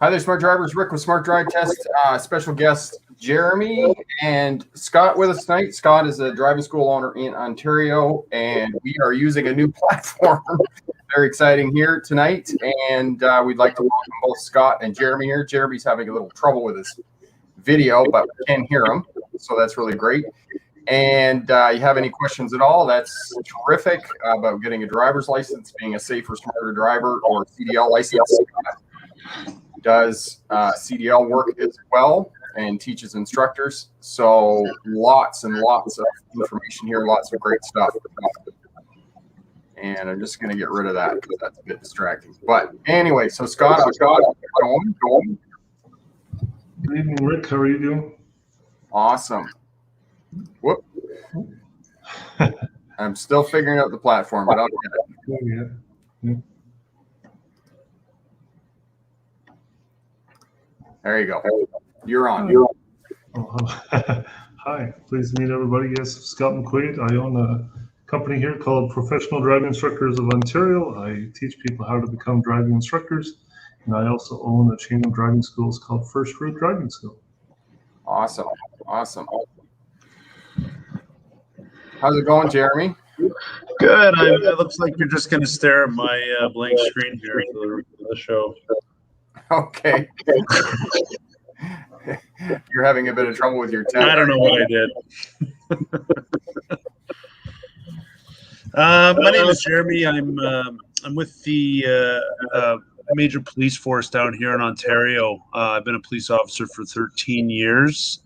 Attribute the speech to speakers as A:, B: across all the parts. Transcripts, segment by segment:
A: Hi there, Smart Drivers. Rick with Smart Drive Test. Special guest Jeremy and Scott with us tonight. Scott is a driving school owner in Ontario, and we are using a new platform. Very exciting here tonight, and we'd like to welcome both Scott and Jeremy here. Jeremy's having a little trouble with his video, but we can hear him, so that's really great. And you have any questions at all, that's terrific about getting a driver's license, being a safer, smarter driver, or CDL license. Does CDL work as well and teaches instructors. So lots and lots of information here, lots of great stuff. And I'm just going to get rid of that because that's a bit distracting. But anyway, so Scott, go on.
B: Good evening, Rick. How are you doing?
A: Awesome. Whoop. I'm still figuring out the platform, but I'll get it.
B: Yeah.
A: There you go. You're on.
B: Hi, pleased to meet everybody. Yes, Scott McQuaid. I own a company here called Professional Driving Instructors of Ontario. I teach people how to become driving instructors, and I also own a chain of driving schools called First Route Driving School.
A: Awesome. How's it going, Jeremy?
C: Good. It looks like you're just going to stare at my blank screen here for the show.
A: Okay. You're having a bit of trouble with your tech.
C: I don't know what I did. My name is Jeremy. I'm with the major police force down here in Ontario. I've been a police officer for 13 years.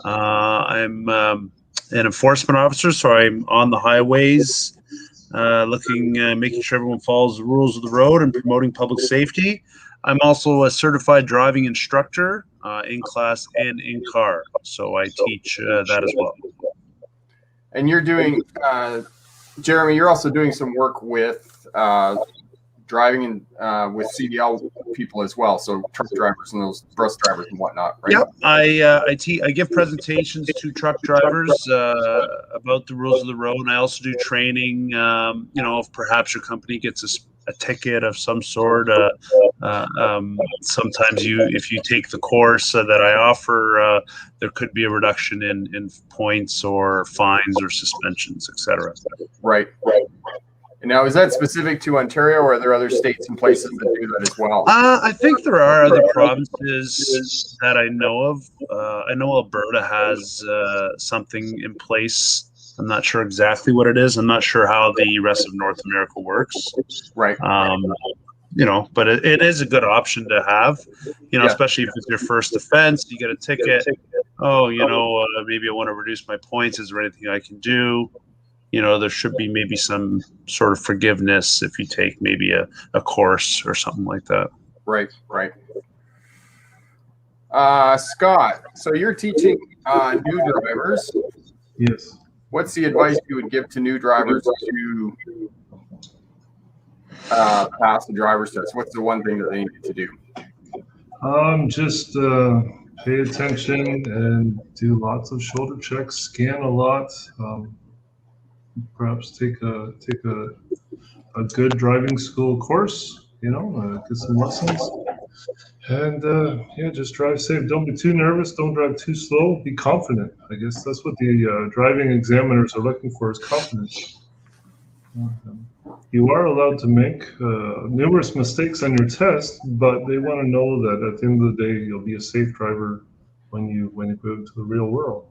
C: I'm an enforcement officer, so I'm on the highways, making sure everyone follows the rules of the road and promoting public safety. I'm also a certified driving instructor in class and in car, so I teach that as well.
A: And you're doing, Jeremy, you're also doing some work with driving and with CDL people as well, so truck drivers and those bus drivers and whatnot, right?
C: Yep, I give presentations to truck drivers about the rules of the road, and I also do training. If perhaps your company gets a ticket of some sort, sometimes if you take the course that I offer, there could be a reduction in points or fines or suspensions, etc.
A: Right. And now, is that specific to Ontario, or are there other states and places that do that as well?
C: I think there are other provinces that I know of. I know Alberta has something in place. I'm not sure exactly what it is. I'm not sure how the rest of North America works.
A: Right.
C: But it is a good option to have, especially if it's your first offense, you get a ticket. Maybe I want to reduce my points. Is there anything I can do? There should be maybe some sort of forgiveness if you take maybe a course or something like that.
A: Right. Scott, so you're teaching new drivers.
B: Yes.
A: What's the advice you would give to new drivers to pass the driver's test? What's the one thing that they need to do?
B: Just pay attention and do lots of shoulder checks, scan a lot. Perhaps take a good driving school course, get some lessons. And just drive safe. Don't be too nervous. Don't drive too slow. Be confident. I guess that's what the driving examiners are looking for, is confidence. You are allowed to make numerous mistakes on your test, but they want to know that at the end of the day, you'll be a safe driver when you go to the real world.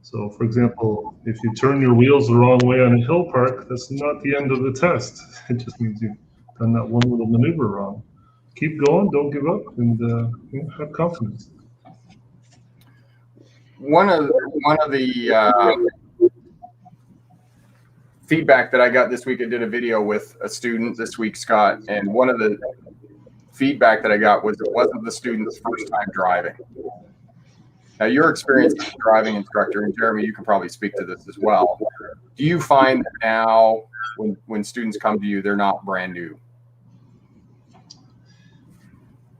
B: So, for example, if you turn your wheels the wrong way on a hill park, that's not the end of the test. It just means you've done that one little maneuver wrong. Keep going, don't give up, and have confidence.
A: One of the feedback that I got this week, I did a video with a student this week, Scott, and one of the feedback that I got was it wasn't the student's first time driving. Now, your experience as a driving instructor, and Jeremy, you can probably speak to this as well. Do you find that now when students come to you, they're not brand new?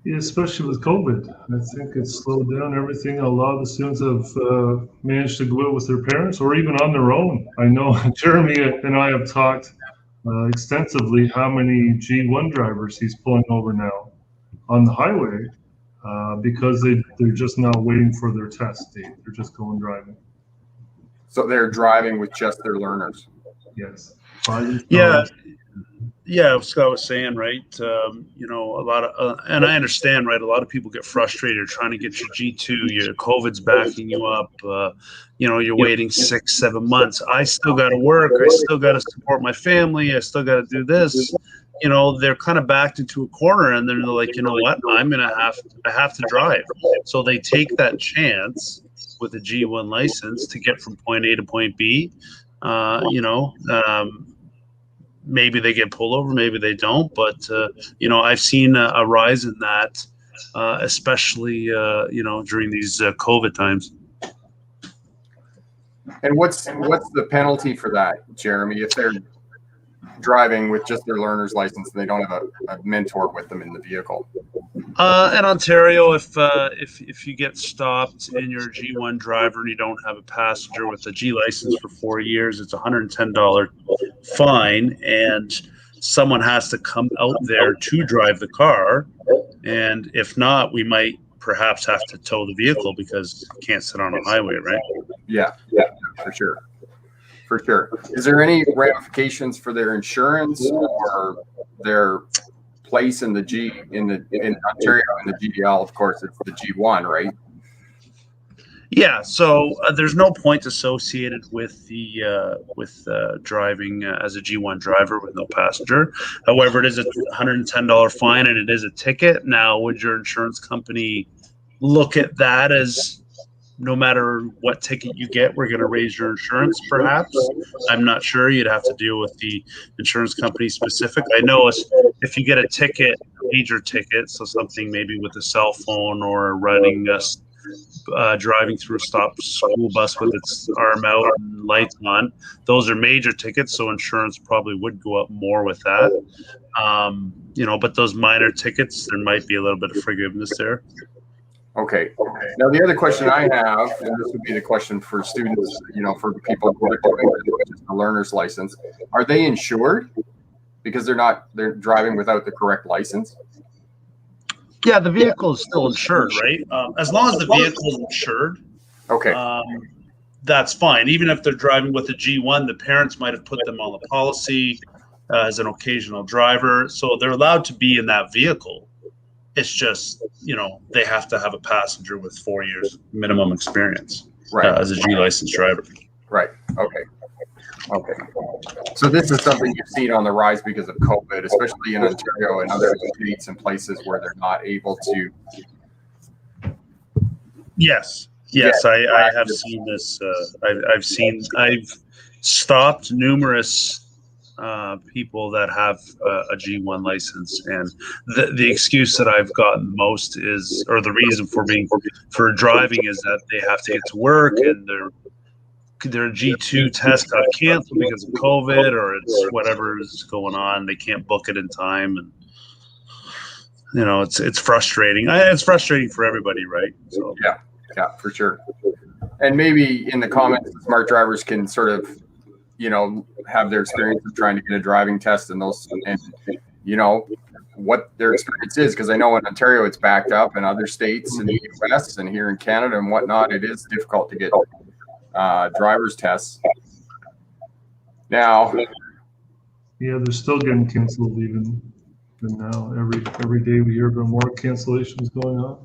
B: Yeah, especially with COVID. I think it's slowed down everything. A lot of the students have managed to go out with their parents or even on their own. I know Jeremy and I have talked extensively how many G1 drivers he's pulling over now. on the highway because they're just now waiting for their test date. They're just going driving.
A: So they're driving with just their learners.
B: Yes. By themselves.
C: Yeah. Yeah, Scott was saying, right? You know, a lot of, and I understand, right? A lot of people get frustrated trying to get your G2. Your COVID's backing you up. You know, you're waiting 6-7 months. I still got to work. I still got to support my family. I still got to do this. You know, they're kind of backed into a corner, and they're like, you know what? I have to drive. So they take that chance with a G1 license to get from point A to point B. You know. Maybe they get pulled over, maybe they don't, but you know, I've seen a rise in that, especially you know, during these COVID times.
A: And what's the penalty for that, Jeremy, if they're driving with just their learner's license and they don't have a mentor with them in the vehicle?
C: In Ontario, if you get stopped in your G1 driver and you don't have a passenger with a G license for 4 years, it's $110 fine, and someone has to come out there to drive the car. And if not, we might perhaps have to tow the vehicle because you can't sit on a highway, right?
A: Yeah, for sure. For sure. Is there any ramifications for their insurance or their place in the in Ontario and the GDL? Of course, it's the G1, right? Yeah.
C: So there's no points associated with the driving as a G1 driver with no passenger. However, it is a $110 fine and it is a ticket. Now, would your insurance company look at that as, no matter what ticket you get, we're going to raise your insurance, perhaps? I'm not sure. You'd have to deal with the insurance company specific. I know if you get a ticket, major ticket, so something maybe with a cell phone or running driving through a stopped school bus with its arm out and lights on, those are major tickets, so insurance probably would go up more with that. You know, but those minor tickets, there might be a little bit of forgiveness there.
A: Okay. Now, the other question I have, and this would be the question for students, you know, for people who are doing a learner's license, are they insured? Because they're driving without the correct license?
C: Yeah, the vehicle is still insured, right? As long as the vehicle is insured,
A: okay,
C: that's fine. Even if they're driving with a G1, the parents might have put them on the policy as an occasional driver, so they're allowed to be in that vehicle. It's just, you know, they have to have a passenger with 4 years minimum experience, right, as a G licensed driver.
A: Right. Okay. So this is something you've seen on the rise because of COVID, especially in Ontario and other states and places where they're not able to.
C: Yes, I have seen this. I've stopped numerous people that have a G1 license, and the excuse that I've gotten most is, or the reason for driving, is that they have to get to work and their G2 test got canceled because of COVID, or it's whatever is going on. They can't book it in time, and you know, it's frustrating. It's frustrating for everybody, right? So
A: yeah, for sure. And maybe in the comments, smart drivers can sort of, you know, have their experience of trying to get a driving test and you know, what their experience is, because I know in Ontario it's backed up, and other states in the US and here in Canada and whatnot, it is difficult to get driver's tests now.
B: Yeah, they're still getting canceled even now. Every day we hear about more cancellations going on,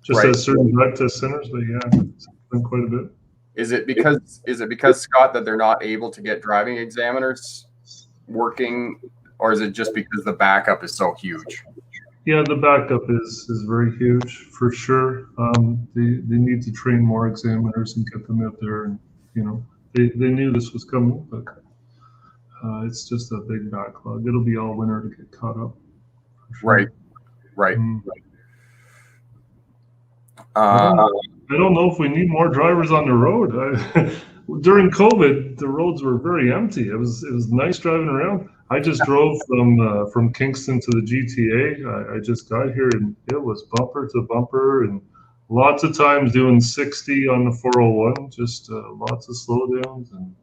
B: just at certain drug test centers. But yeah, it's been quite a bit.
A: Is it because, Scott, that they're not able to get driving examiners working, or is it just because the backup is so huge?
B: Yeah, the backup is very huge for sure. They need to train more examiners and get them out there, and you know, they knew this was coming, but it's just a big backlog. It'll be all winter to get caught up. Sure.
A: Right.
B: I don't know if we need more drivers on the road. During COVID, the roads were very empty. It was nice driving around. I just drove from Kingston to the GTA. I just got here, and it was bumper to bumper, and lots of times doing 60 on the 401. Just lots of slowdowns, and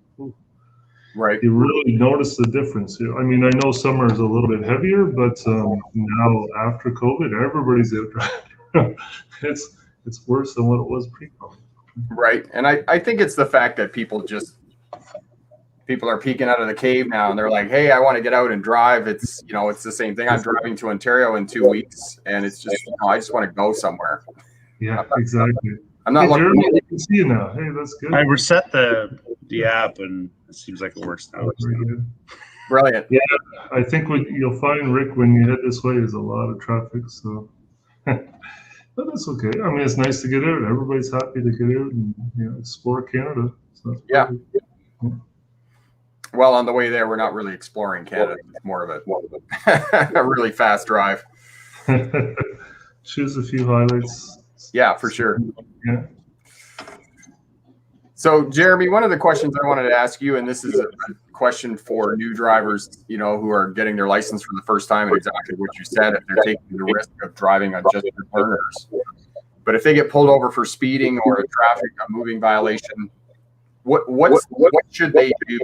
A: Right.
B: you really notice the difference. I mean, I know summer is a little bit heavier, but now after COVID, everybody's out driving. It's worse than what it was pre-COVID.
A: Right. And I think it's the fact that people are peeking out of the cave now and they're like, hey, I want to get out and drive. It's, it's the same thing. I'm driving to Ontario in 2 weeks and it's just, I just want to go somewhere.
B: Yeah, exactly.
A: I'm not looking.
B: Jeremy, I can see you now. Hey, that's good.
C: I reset the app and it seems like it works now.
B: Very good.
A: Brilliant.
B: Yeah, I think what you'll find, Rick, when you head this way is a lot of traffic. So, but that's okay. I mean, it's nice to get out. Everybody's happy to get out and explore Canada. So that's
A: yeah.
B: perfect.
A: Well, on the way there, we're not really exploring Canada. It's more of a really fast drive.
B: Choose a few highlights.
A: Yeah, for sure.
B: Yeah.
A: So, Jeremy, one of the questions I wanted to ask you, and this is a question for new drivers, who are getting their license for the first time, and exactly what you said, if they're taking the risk of driving on just learners. But if they get pulled over for speeding or a moving violation, what should they do?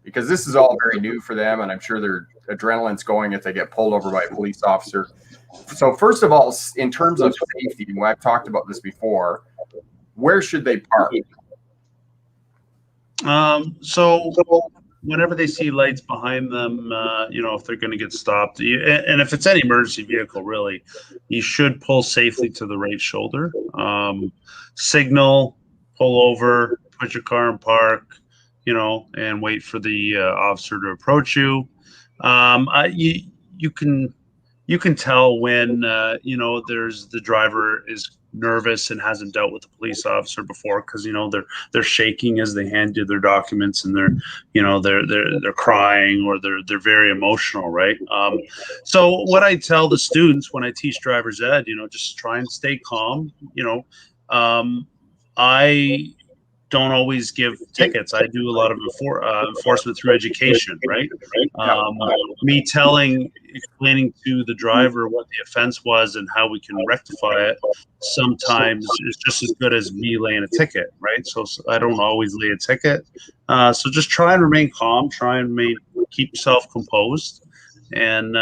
A: Because this is all very new for them, and I'm sure their adrenaline's going if they get pulled over by a police officer. So first of all, in terms of safety, and I've talked about this before, where should they park?
C: So whenever they see lights behind them, if they're going to get stopped, and if it's any emergency vehicle, really, you should pull safely to the right shoulder, signal, pull over, put your car in park, and wait for the officer to approach you. You can tell when there's the driver is nervous and hasn't dealt with a police officer before, because they're shaking as they hand you their documents, and they're crying, or they're very emotional, right? So what I tell the students when I teach driver's ed, just try and stay calm. I don't always give tickets. I do a lot of enforcement through education, right? Me explaining to the driver what the offense was and how we can rectify it sometimes is just as good as me laying a ticket, right? So I don't always lay a ticket. So just try and remain calm, keep yourself composed. And,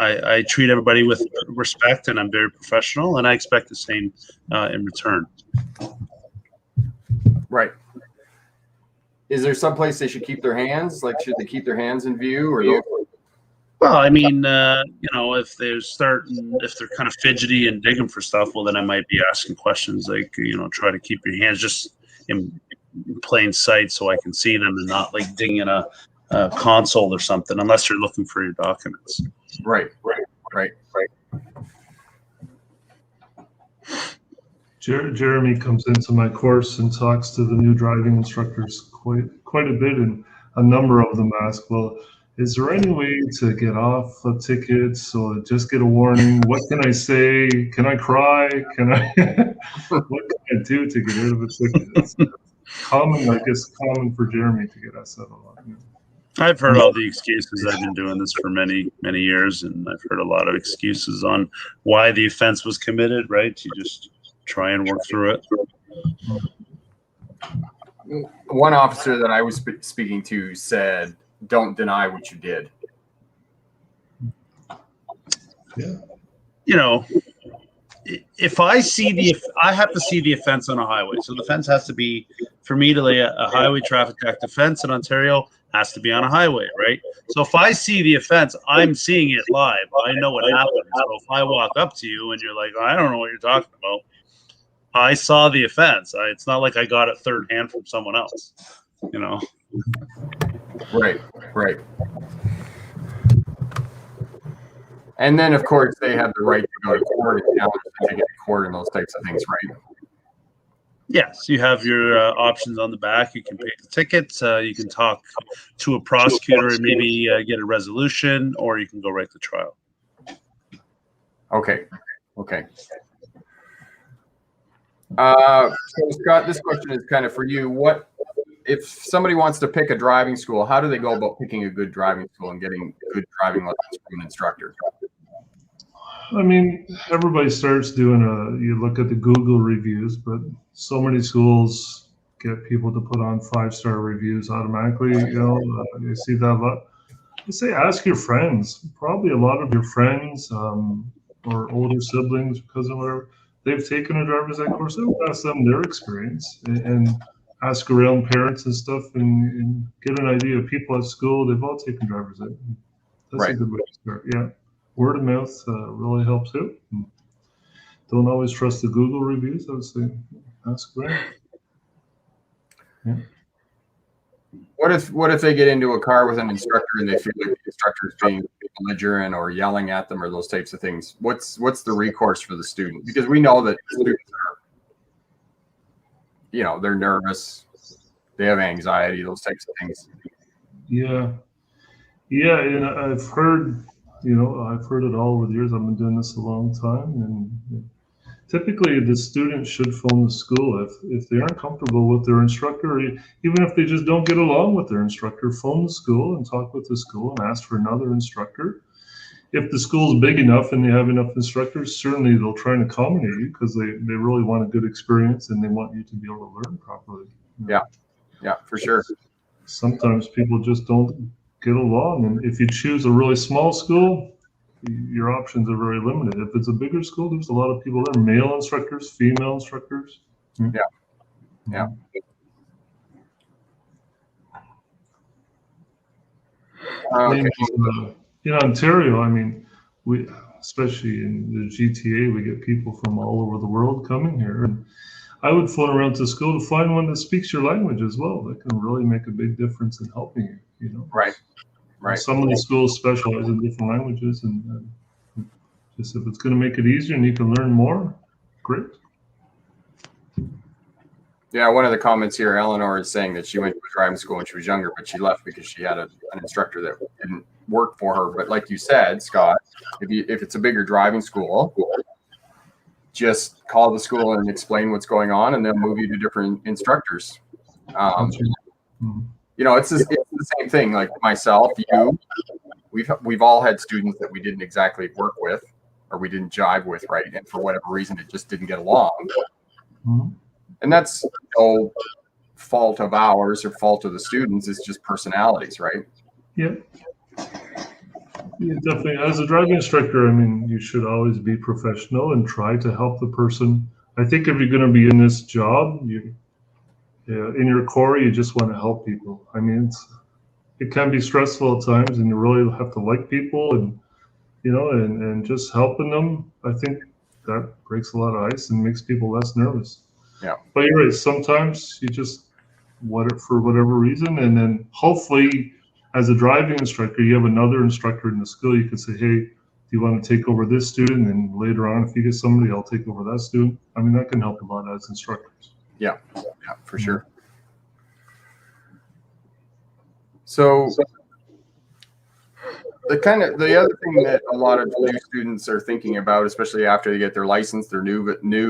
C: I treat everybody with respect, and I'm very professional, and I expect the same in return.
A: Right. Is there some place they should keep their hands? Like, should they keep their hands in view, or?
C: Well, I mean, if they're kind of fidgety and digging for stuff, well, then I might be asking questions like, try to keep your hands just in plain sight so I can see them, and not like digging in a console or something, unless you're looking for your documents.
A: Right.
B: Jeremy comes into my course and talks to the new driving instructors quite a bit, and a number of them ask, well, is there any way to get off a ticket or just get a warning? What can I say? Can I cry? What can I do to get rid of a ticket? It's common for Jeremy to get us out a lot.
C: I've heard all the excuses. I've been doing this for many, many years, and I've heard a lot of excuses on why the offense was committed, right? You just try and work through it.
A: One officer that I was speaking to said, don't deny what you did.
B: Yeah.
C: If I have to see the offense on a highway. So the offense has to be, for me to lay a highway traffic act offense in Ontario, has to be on a highway, right? So if I see the offense, I'm seeing it live. I know what happened. So if I walk up to you and you're like, I don't know what you're talking about, I saw the offense. It's not like I got it third hand from someone else,
A: Right. And then, of course, they have the right to go to court and challenge the ticket to court and those types of things, right?
C: Yes, you have your options on the back. You can pay the tickets. You can talk to a prosecutor and maybe get a resolution, or you can go right to trial.
A: Okay. So Scott, this question is kind of for you. What if somebody wants to pick a driving school? How do they go about picking a good driving school and getting good driving lessons from an instructor?
B: I mean, everybody starts doing you look at the Google reviews, but so many schools get people to put on 5-star reviews automatically. You see that a lot. I say ask your friends. Probably a lot of your friends or older siblings, cousin, whatever, they've taken a driver's ed course. I would ask them their experience and ask around parents and stuff and get an idea of people at school. They've all taken driver's ed. That's a good way to start. Yeah. Word of mouth really helps out. Don't always trust the Google reviews. I would say ask around. Yeah.
A: What if they get into a car with an instructor and they feel like the instructor is being belligerent or yelling at them or those types of things? What's the recourse for the student? Because we know that students are, they're nervous, they have anxiety, those types of things.
B: Yeah, and I've heard it all over the years. I've been doing this a long time, and typically the student should phone the school if they aren't comfortable with their instructor, or even if they just don't get along with their instructor. Phone the school and talk with the school and ask for another instructor. If the school's big enough and they have enough instructors, certainly they'll try and accommodate you because they really want a good experience and they want you to be able to learn properly.
A: Yeah, for sure.
B: Sometimes people just don't get along, and if you choose a really small school, your options are very limited. If it's a bigger school, there's a lot of people there, male instructors, female instructors.
A: Yeah.
B: In Ontario, I mean, we, especially in the GTA, we get people from all over the world coming here. And I would phone around to school to find one that speaks your language as well. That can really make a big difference in helping you.
A: Right.
B: Some of the schools specialize in different languages, and just if it's going to make it easier and you can learn more, great.
A: Yeah, one of the comments here, Eleanor is saying that she went to a driving school when she was younger, but she left because she had an instructor that didn't work for her. But like you said, Scott, if it's a bigger driving school, just call the school and explain what's going on, and they'll move you to different instructors. It's the same thing. Like myself, we've all had students that we didn't exactly work with, or we didn't jive with, right? And for whatever reason, it just didn't get along. And that's no fault of ours or fault of the students. It's just personalities, right?
B: Yeah. Yeah, definitely. As a driving instructor, I mean, you should always be professional and try to help the person. I think if you're going to be in this job, in your core, you just want to help people. I mean, it can be stressful at times, and you really have to like people, and and just helping them. I think that breaks a lot of ice and makes people less nervous.
A: Yeah.
B: But you're right. Sometimes you just for whatever reason, and then hopefully, as a driving instructor, you have another instructor in the school. You can say, "Hey, do you want to take over this student?" And later on, if you get somebody, I'll take over that student. I mean, that can help a lot as instructors.
A: Yeah, for sure. So the other thing that a lot of new students are thinking about, especially after they get their license, they're new,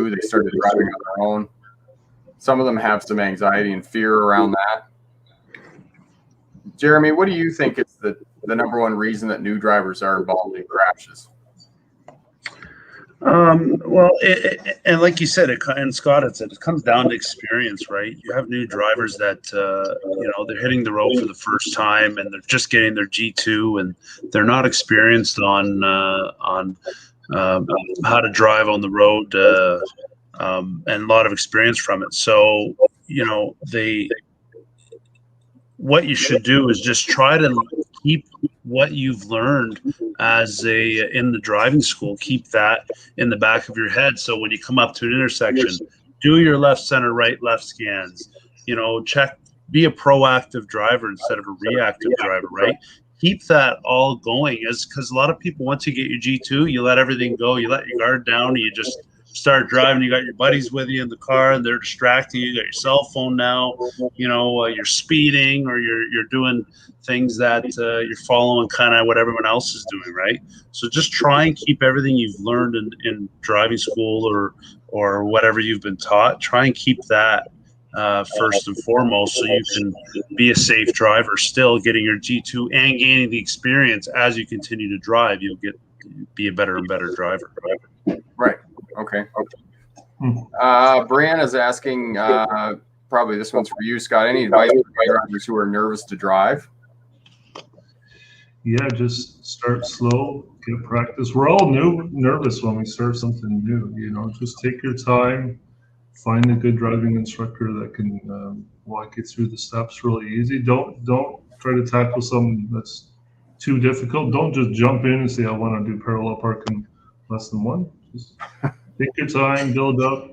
A: they started driving on their own. Some of them have some anxiety and fear around that. Jeremy, what do you think is the number one reason that new drivers are involved in crashes?
C: Well, and like you said, and Scott had said, it comes down to experience, right? You have new drivers that, they're hitting the road for the first time and they're just getting their G2 and they're not experienced on how to drive on the road and a lot of experience from it. So, what you should do is just try to keep what you've learned in the driving school, keep that in the back of your head. So when you come up to an intersection, do your left, center, right, left scans, check, be a proactive driver instead of a reactive driver, right? Keep that all going, because a lot of people, once you get your G2, you let everything go, you let your guard down, and you just start driving. You got your buddies with you in the car and they're distracting you. You got your cell phone now, you're speeding or you're doing things that you're following kind of what everyone else is doing, right? So just try and keep everything you've learned in driving school or whatever you've been taught. Try and keep that first and foremost, so you can be a safe driver, still getting your G2 and gaining the experience as you continue to drive. You'll be a better and better driver.
A: Right. Okay. Brianna's asking, probably this one's for you, Scott. Any advice for drivers who are nervous to drive?
B: Yeah, just start slow, get practice. We're all nervous when we start something new. You know, just take your time, find a good driving instructor that can walk you through the steps really easy. Don't try to tackle something that's too difficult. Don't just jump in and say, I want to do parallel park in less than one. Just take your time, build up.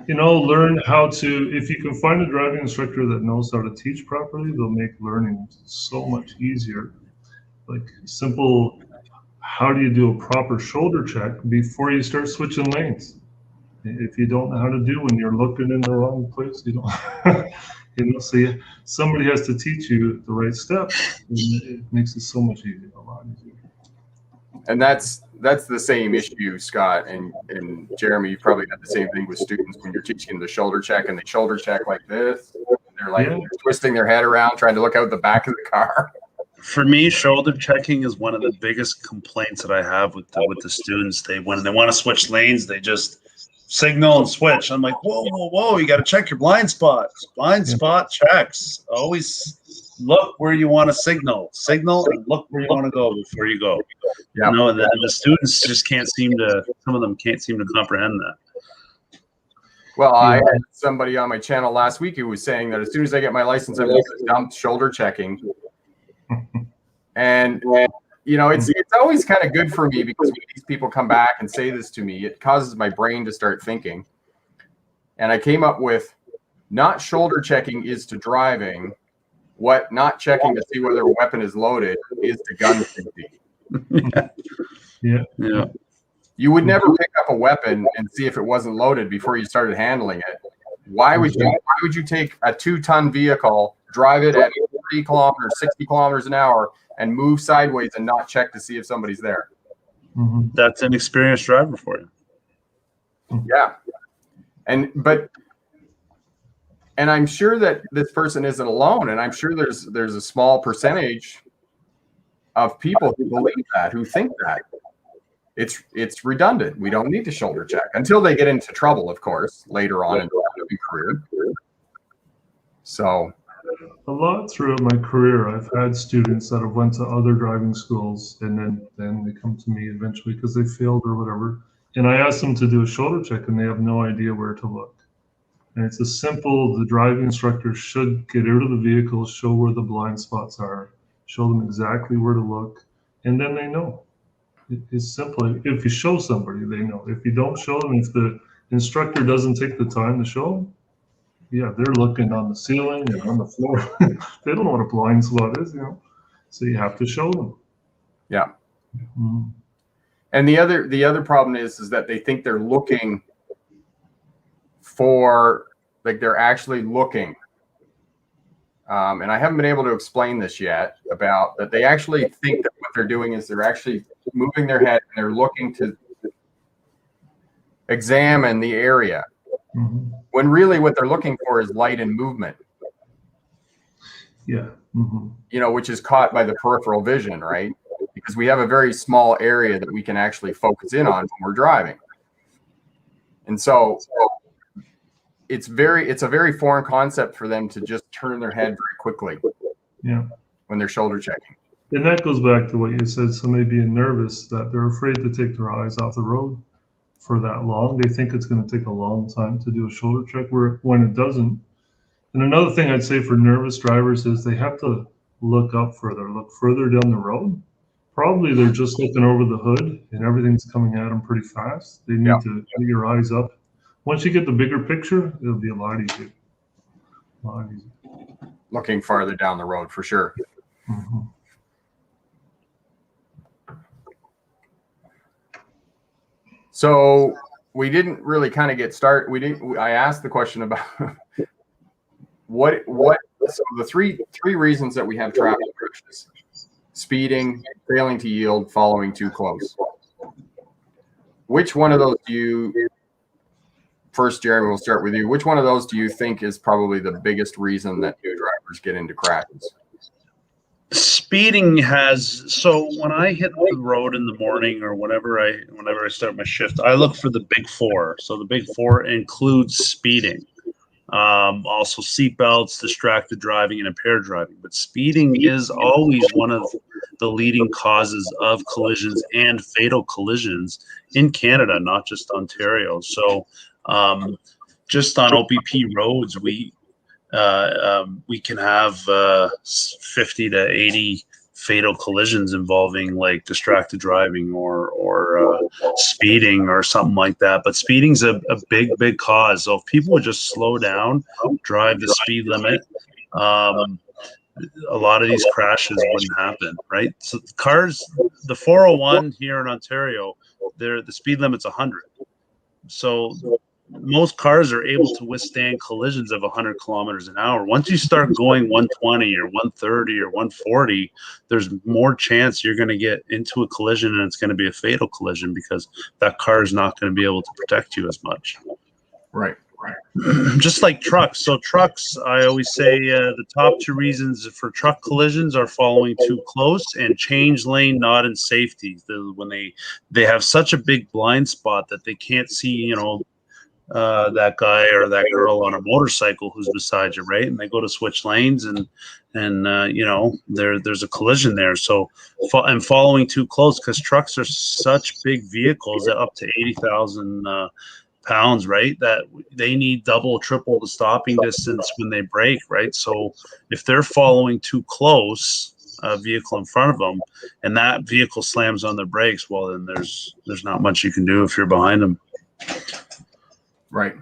B: You know, learn how to, if you can find a driving instructor that knows how to teach properly, they'll make learning so much easier. Like simple, how do you do a proper shoulder check before you start switching lanes? If you don't know how to do when you're looking in the wrong place, you don't, you know, so somebody has to teach you the right steps. And it makes it so much easier, a lot easier.
A: And that's the same issue, Scott and Jeremy. You probably had the same thing with students when you're teaching them the shoulder check, and they shoulder check like this. And they're like they're twisting their head around, trying to look out the back of the car.
C: For me, shoulder checking is one of the biggest complaints that I have with the students. When they want to switch lanes, they just signal and switch. I'm like, whoa, you got to check your blind spots. Blind spot checks. Always look where you want to signal, and look where you want to go before you go.
A: Yeah.
C: You know, and the students just some of them can't seem to comprehend that.
A: Well, I had somebody on my channel last week who was saying that as soon as I get my license, I'm going to dump shoulder checking. And you know, it's always kind of good for me because when these people come back and say this to me, it causes my brain to start thinking. And I came up with not shoulder checking is to driving, what not checking to see whether a weapon is loaded is to gun safety.
B: Yeah.
A: You would never pick up a weapon and see if it wasn't loaded before you started handling it. Why would you take a 2-ton vehicle, drive it at 30 kilometers, 60 kilometers an hour, and move sideways and not check to see if somebody's there?
B: Mm-hmm.
C: That's an experienced driver for you.
A: Yeah. And I'm sure that this person isn't alone, and I'm sure there's a small percentage of people who believe that, who think that it's redundant. We don't need to shoulder check until they get into trouble, of course, later on in their career. So
B: a lot throughout my career, I've had students that have went to other driving schools, and then they come to me eventually because they failed or whatever. And I ask them to do a shoulder check, and they have no idea where to look. And it's as simple, the driving instructor should get out of the vehicle, show where the blind spots are, show them exactly where to look, and then they know. It's simple. If you show somebody, they know. If you don't show them, if the instructor doesn't take the time to show them, yeah, they're looking on the ceiling and on the floor. They don't know what a blind spot is, you know. So you have to show them.
A: Yeah.
B: Mm-hmm.
A: And the other problem is that they think they're looking for, like, they're actually looking. And I haven't been able to explain this yet, about that they actually think that what they're doing is they're actually moving their head and they're looking to examine the area.
B: Mm-hmm.
A: When really what they're looking for is light and movement.
B: Yeah. Mm-hmm.
A: You know, which is caught by the peripheral vision, right? Because we have a very small area that we can actually focus in on when we're driving. And so it's a very foreign concept for them to just turn their head very quickly.
B: Yeah.
A: When they're shoulder checking.
B: And that goes back to what you said, somebody being nervous, that they're afraid to take their eyes off the road for that long. They think it's going to take a long time to do a shoulder check, when it doesn't. And another thing I'd say for nervous drivers is they have to look up further, look further down the road. Probably they're just looking over the hood and everything's coming at them pretty fast. They need to get your eyes up. Once you get the bigger picture, it'll be a lot easier.
A: Looking farther down the road for sure.
B: Mm-hmm.
A: So we didn't really kind of get started. I asked the question about so the three reasons that we have traffic crashes: speeding, failing to yield, following too close. Which one of those first, Jeremy, we'll start with you. Which one of those do you think is probably the biggest reason that new drivers get into crashes?
C: Speeding so when I hit the road in the morning or whenever I start my shift, I look for the big four. So the big four includes speeding. Also seatbelts, distracted driving, and impaired driving. But speeding is always one of the leading causes of collisions and fatal collisions in Canada, not just Ontario. So just on OPP roads, we can have 50 to 80 fatal collisions involving like distracted driving or speeding or something like that. But speeding's a big cause. So if people would just slow down, drive the speed limit, a lot of these crashes wouldn't happen, right? So cars, the 401 here in Ontario, the speed limit's 100. So most cars are able to withstand collisions of 100 kilometers an hour. Once you start going 120 or 130 or 140, there's more chance you're going to get into a collision, and it's going to be a fatal collision because that car is not going to be able to protect you as much.
A: Right.
C: Just like trucks. So trucks, I always say the top two reasons for truck collisions are following too close and change lane not in safety. When they have such a big blind spot that they can't see, that guy or that girl on a motorcycle who's beside you, right? And they go to switch lanes, and there's a collision there. So and following too close, because trucks are such big vehicles at up to 80,000 pounds, right? That they need double, triple the stopping distance when they brake, right? So if they're following too close, a vehicle in front of them, and that vehicle slams on the brakes, well, then there's not much you can do if you're behind them.
A: Right.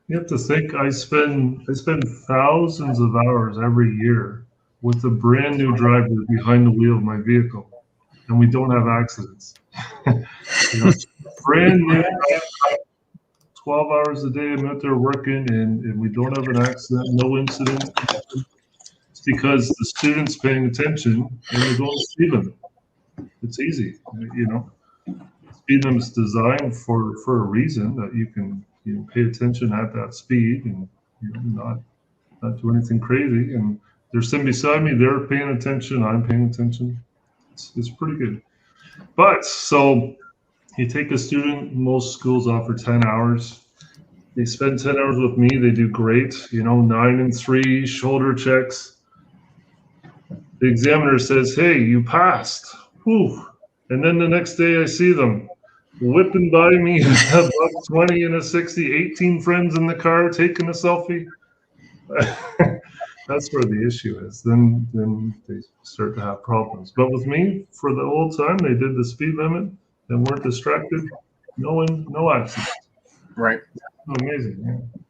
B: You have to think, I spend thousands of hours every year with a brand new driver behind the wheel of my vehicle, and we don't have accidents. Brand new, 12 hours a day I'm out there working, and we don't have an accident, no incident. It's because the student's paying attention and they're going speed limit. It's easy, Speed limit is designed for a reason, that you can pay attention at that speed and not do anything crazy. And there's somebody beside me, they're paying attention, I'm paying attention. It's pretty good. But so you take a student, most schools offer 10 hours. They spend 10 hours with me, they do great, 9 and 3, shoulder checks. The examiner says, hey, you passed. Whew. And then the next day I see them whipping by me, a buck 20 and a 60, 18 friends in the car taking a selfie. That's where the issue is. Then they start to have problems. But with me, for the whole time, they did the speed limit and weren't distracted. No accidents.
A: Right.
B: Amazing. Yeah.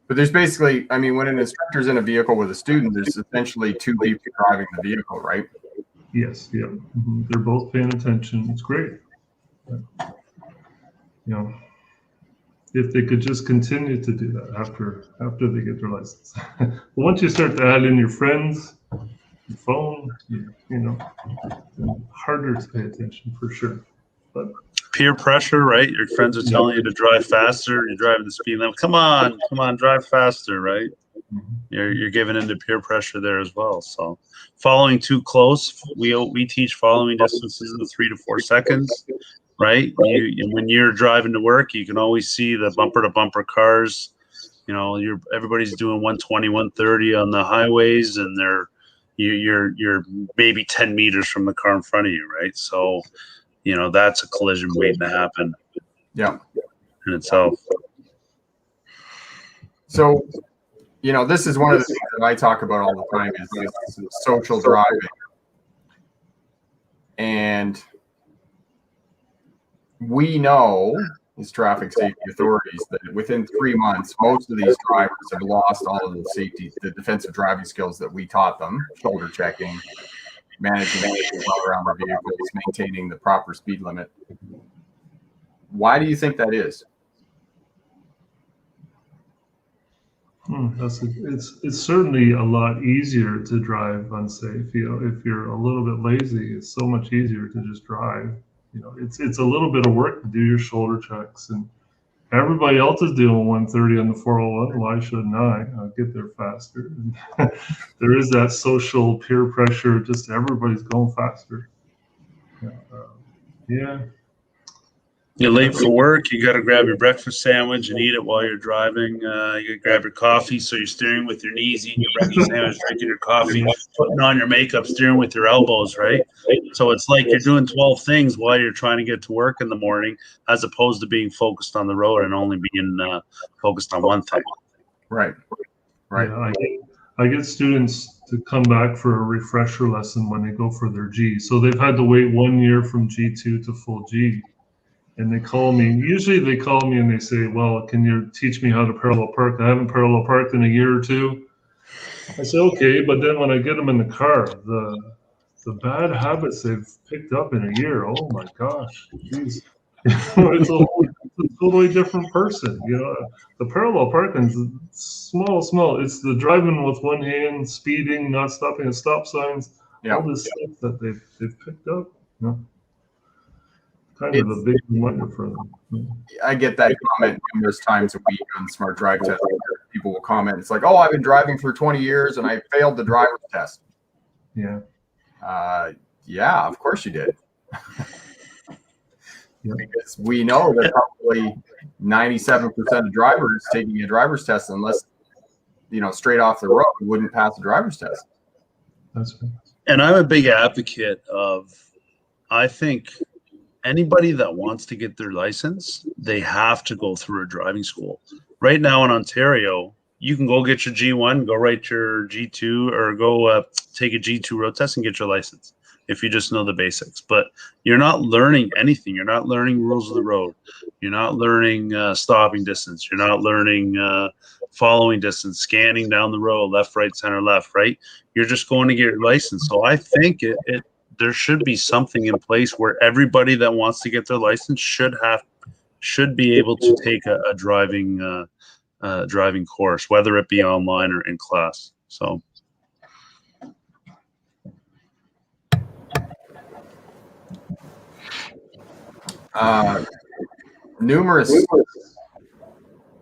A: But there's basically, when an instructor's in a vehicle with a student, there's essentially two people driving the vehicle, right?
B: Yes. Yeah. Mm-hmm. They're both paying attention. It's great. If they could just continue to do that after they get their license. But once you start to add in your friends, your phone, harder to pay attention for sure. But
C: peer pressure, right? Your friends are telling you to drive faster. You're driving the speed limit. Come on, drive faster, right? You're giving into peer pressure there as well. So following too close, we teach following distances in 3 to 4 seconds, right? When you're driving to work, you can always see the bumper to bumper cars. Everybody's doing 120, 130 on the highways, and you're maybe 10 meters from the car in front of you, right? So that's a collision waiting to happen.
A: Yeah.
C: In itself.
A: So, this is one of the things that I talk about all the time is social driving. And we know, as traffic safety authorities, that within 3 months, most of these drivers have lost all of the defensive driving skills that we taught them: shoulder checking, managing well around their vehicles, maintaining the proper speed limit. Why do you think that is?
B: It's certainly a lot easier to drive unsafe. If you're a little bit lazy, it's so much easier to just drive. It's a little bit of work to do your shoulder checks, and everybody else is doing 130 on the 401. Why shouldn't I? I'll get there faster. There is that social peer pressure. Just everybody's going faster.
C: You're late for work. You got to grab your breakfast sandwich and eat it while you're driving. You got to grab your coffee, so you're steering with your knees, eating your breakfast sandwich, drinking your coffee, putting on your makeup, steering with your elbows, right? So it's like you're doing 12 things while you're trying to get to work in the morning, as opposed to being focused on the road and only being focused on one thing.
A: Right.
B: Yeah, I get students to come back for a refresher lesson when they go for their G. So they've had to wait 1 year from G2 to full G. And they call me. Usually they call me and they say, well, can you teach me how to parallel park? I haven't parallel parked in a year or two. I say, okay, but then when I get them in the car, the bad habits they've picked up in a year, oh my gosh, geez. It's a totally different person. The parallel parking's small. It's the driving with one hand, speeding, not stopping at stop signs, all this stuff that they've picked up. Kind of a big reminder for them.
A: I get that comment numerous times a week on Smart Drive Test. People will comment, it's like, oh, I've been driving for 20 years and I failed the driver's test.
B: Yeah.
A: Yeah, of course you did. Because we know that probably 97% of drivers taking a driver's test, unless, straight off the road, wouldn't pass a driver's test.
B: That's right.
C: And I'm a big advocate of, I think, anybody that wants to get their license, they have to go through a driving school. Right now in Ontario, you can go get your G1, go write your G2, or go take a G2 road test and get your license if you just know the basics. But you're not learning anything. You're not learning rules of the road. You're not learning stopping distance. You're not learning following distance, scanning down the road, left, right, center, left, right. You're just going to get your license. So I think there should be something in place where everybody that wants to get their license should be able to take a driving course, whether it be online or in class. So
A: numerous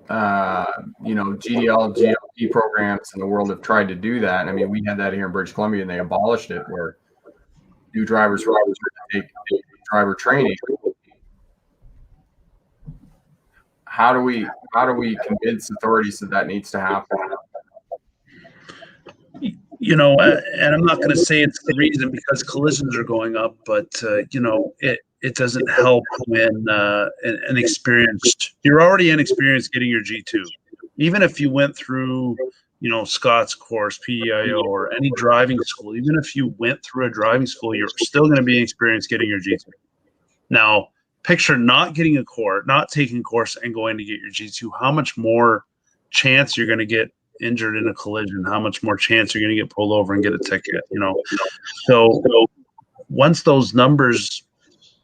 A: GDL, GLP programs in the world have tried to do that. I mean, we had that here in British Columbia and they abolished it, where new drivers were able to take driver training. How do we convince authorities that needs to happen?
C: And I'm not going to say it's the reason, because collisions are going up, but it doesn't help when you're already inexperienced getting your G2. Even if you went through, Scott's course, PDIO, or any driving school, even if you went through a driving school, you're still going to be inexperienced getting your G2. Now, picture not taking a course and going to get your G2. How much more chance you're going to get injured in a collision? How much more chance you're going to get pulled over and get a ticket? So once those numbers,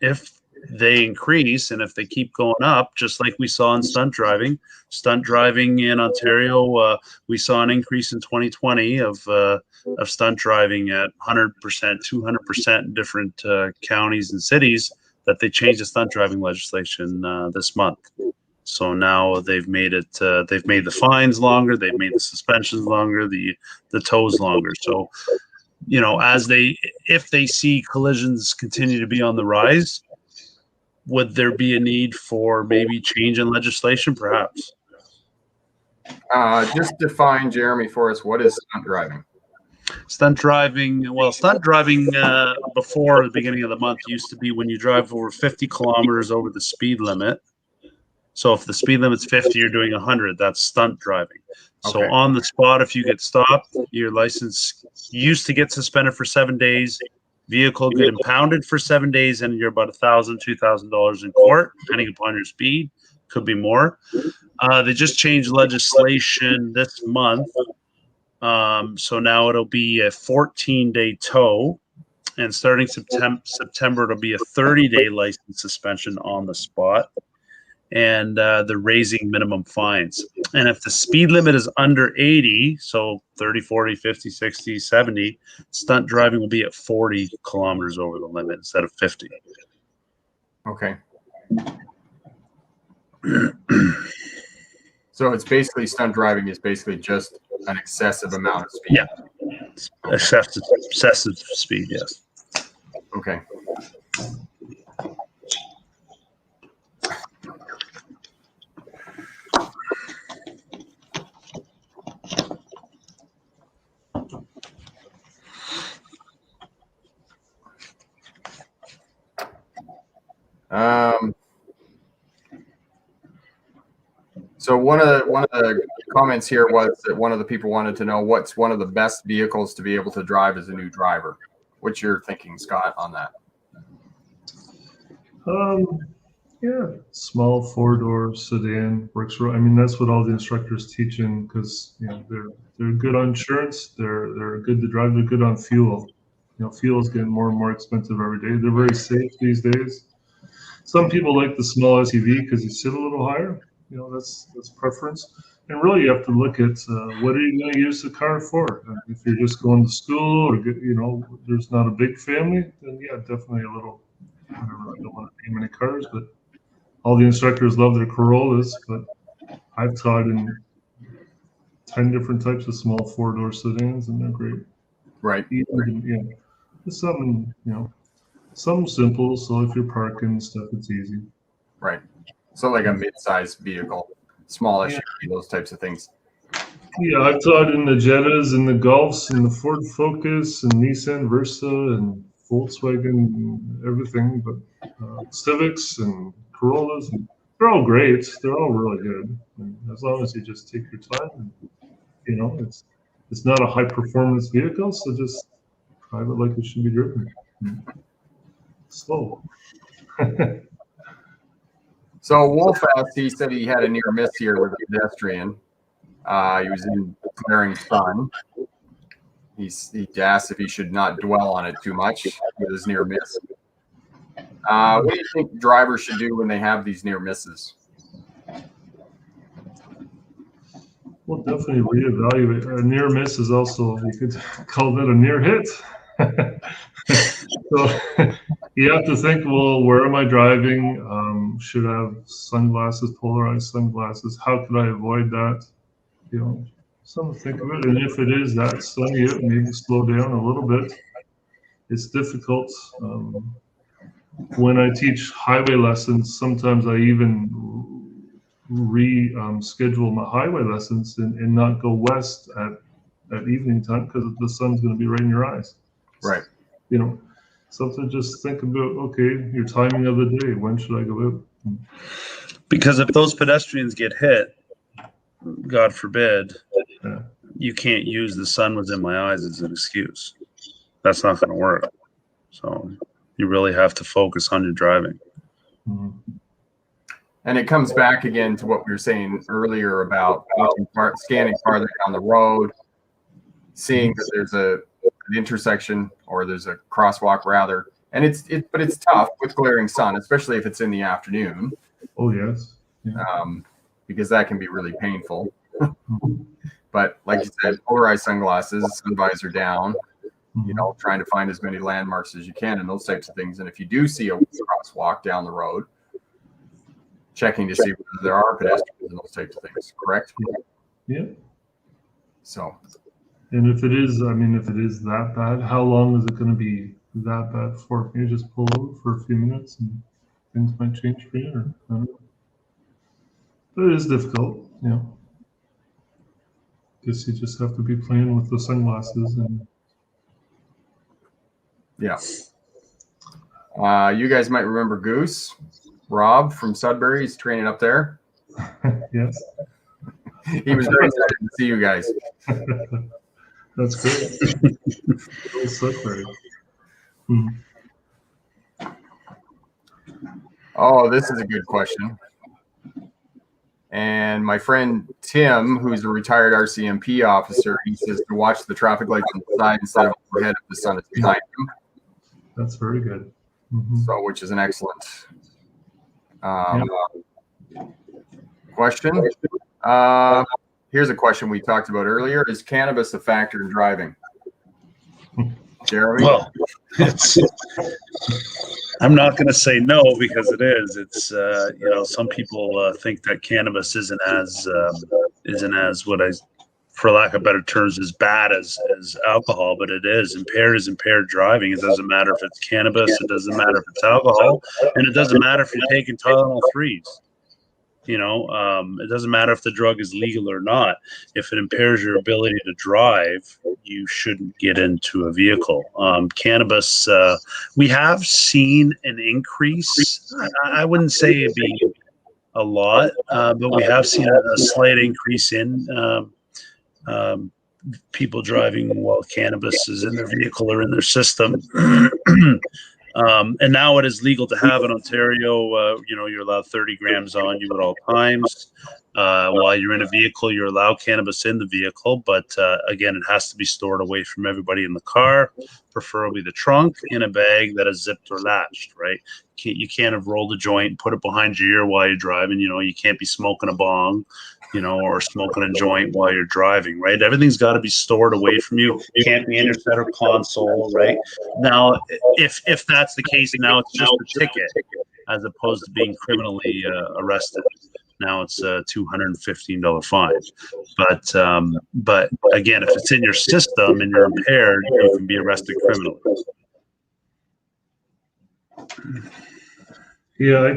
C: if they increase and if they keep going up, just like we saw in stunt driving in Ontario, we saw an increase in 2020 of stunt driving at 100%, 200% in different counties and cities, that they changed the stunt driving legislation this month. So now they've made the fines longer, they've made the suspensions longer, the tows longer. So, if they see collisions continue to be on the rise, would there be a need for maybe change in legislation? Perhaps.
A: Just define, Jeremy, for us, what is stunt driving?
C: Stunt driving before the beginning of the month used to be when you drive over 50 kilometers over the speed limit. So if the speed limit's 50, you're doing 100. That's stunt driving. So on the spot, if you get stopped, your license used to get suspended for 7 days. Vehicle get impounded for 7 days, and you're about $1,000, $2,000 in court, depending upon your speed. Could be more. They just changed legislation this month. So now it'll be a 14-day tow, and starting September, it'll be a 30-day license suspension on the spot. And they're raising minimum fines. And if the speed limit is under 80, so 30, 40, 50, 60, 70, stunt driving will be at 40 kilometers over the limit instead of 50.
A: Okay. So it's basically, stunt driving is basically just an excessive amount of speed.
C: Yeah. Excessive speed, yes.
A: Okay. So one of the comments here was that one of the people wanted to know what's one of the best vehicles to be able to drive as a new driver. What's your thinking, Scott, on that?
B: Yeah, small 4-door sedan works. I mean, that's what all the instructors teach in, because they're good on insurance. They're good to drive. They're good on fuel. Fuel is getting more and more expensive every day. They're very safe these days. Some people like the small SUV because you sit a little higher. That's preference. And really, you have to look at what are you going to use the car for. If you're just going to school, or there's not a big family, then yeah, definitely a little. I don't want to name any cars, but all the instructors love their Corollas. But I've taught in 10 different types of small 4-door sedans, and they're great.
A: Right.
B: Just something something simple. So if you're parking and stuff, it's easy.
A: Right. So like a mid-sized vehicle, small SUV, those types of things.
B: Yeah, I've taught in the Jettas and the Golfs and the Ford Focus and Nissan Versa and Volkswagen and everything, but Civics and Corollas, and they're all great. They're all really good. And as long as you just take your time, and, it's not a high performance vehicle, so just drive it like it should be driven. Slow.
A: So Wolf asked, he said he had a near miss here with a pedestrian. He was in glaring sun. He asked if he should not dwell on it too much with his near miss. What do you think drivers should do when they have these near misses?
B: Well, definitely reevaluate. A near miss is also, you could call that a near hit. So you have to think, well, where am I driving? Should I have sunglasses, polarized sunglasses? How could I avoid that? Something to think of it. And if it is that sunny, maybe slow down a little bit. It's difficult. When I teach highway lessons, sometimes I even schedule my highway lessons and not go west at evening time because the sun's going to be right in your eyes.
A: Right.
B: Something just think about, okay, your timing of the day. When should I go out?
C: Because if those pedestrians get hit, God forbid, you can't use the sun was in my eyes as an excuse. That's not going to work. So you really have to focus on your driving.
B: Mm-hmm.
A: And it comes back again to what we were saying earlier about scanning farther down the road, seeing that there's an intersection or there's a crosswalk rather. And but it's tough with glaring sun, especially if it's in the afternoon.
B: Oh, yes. Yeah.
A: Because that can be really painful. But like you said, polarized sunglasses, sun visor down, trying to find as many landmarks as you can and those types of things. And if you do see a crosswalk down the road, checking to see whether there are pedestrians and those types of things, correct?
B: Yeah.
A: So.
B: And if it is that bad, how long is it going to be that bad for? Can you just pull over for a few minutes and things might change for you? Or, I don't know. But it is difficult, Guess you just have to be playing with the sunglasses and.
A: Yeah. You guys might remember Goose, Rob from Sudbury. He's training up there.
B: Yes.
A: He was very excited to see you guys.
B: That's great. Sudbury.
A: Oh, this is a good question. And my friend Tim, who's a retired RCMP officer, he says to watch the traffic lights on the side instead of overhead if the sun is behind him.
B: That's very good.
A: So, which is an excellent question. Here's a question we talked about earlier. Is cannabis a factor in driving? Jeremy?
C: Well, I'm not going to say no because it is. It's some people think that cannabis isn't as what I, for lack of better terms, as bad as alcohol, but it is. Impaired is impaired driving. It doesn't matter if it's cannabis. It doesn't matter if it's alcohol, and it doesn't matter if you're taking Tylenol 3s. It doesn't matter if the drug is legal or not. If it impairs your ability to drive, you shouldn't get into a vehicle. Cannabis, we have seen an increase. I wouldn't say it'd be a lot, but we have seen a slight increase in people driving while cannabis is in their vehicle or in their system. And now it is legal to have in Ontario. You're allowed 30 grams on you at all times. While you're in a vehicle, you're allowed cannabis in the vehicle, but again, it has to be stored away from everybody in the car, preferably the trunk, in a bag that is zipped or latched, right? You can't have rolled a joint, put it behind your ear while you're driving. You can't be smoking a bong, or smoking a joint while you're driving, right? Everything's got to be stored away from you. It can't be in your center console, right? Now, if that's the case, now it's just a ticket as opposed to being criminally arrested. Now it's a $215 fine. But again, if it's in your system and you're impaired, you can be arrested criminally.
B: Yeah, I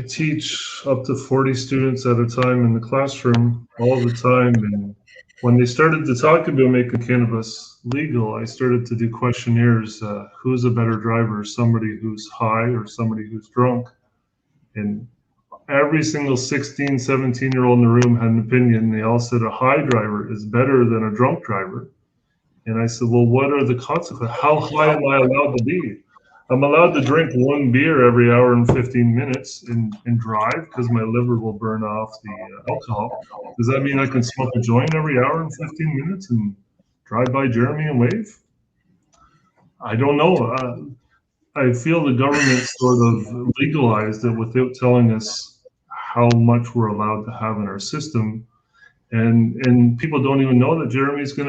B: teach up to 40 students at a time in the classroom all the time. And when they started to talk about making cannabis legal, I started to do questionnaires. Who's a better driver, somebody who's high or somebody who's drunk? And every single 16, 17-year-old in the room had an opinion. They all said a high driver is better than a drunk driver. And I said, well, what are the consequences? How high am I allowed to be? I'm allowed to drink one beer every hour and 15 minutes and drive because my liver will burn off the alcohol. Does that mean I can smoke a joint every hour and 15 minutes and drive by Jeremy and wave? I don't know. I feel the government sort of legalized it without telling us how much we're allowed to have in our system. And people don't even know that Jeremy's can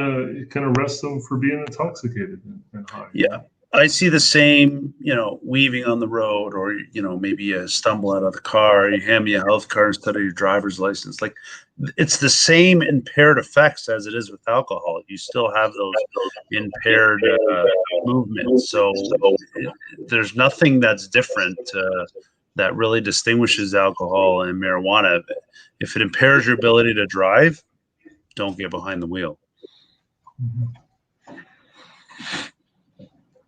B: arrest them for being intoxicated and high.
C: Yeah. I see the same, weaving on the road, or, maybe you stumble out of the car, you hand me a health card instead of your driver's license. Like, it's the same impaired effects as it is with alcohol. You still have those impaired movements. So there's nothing that's different that really distinguishes alcohol and marijuana. If it impairs your ability to drive, don't get behind the wheel.
B: Mm-hmm.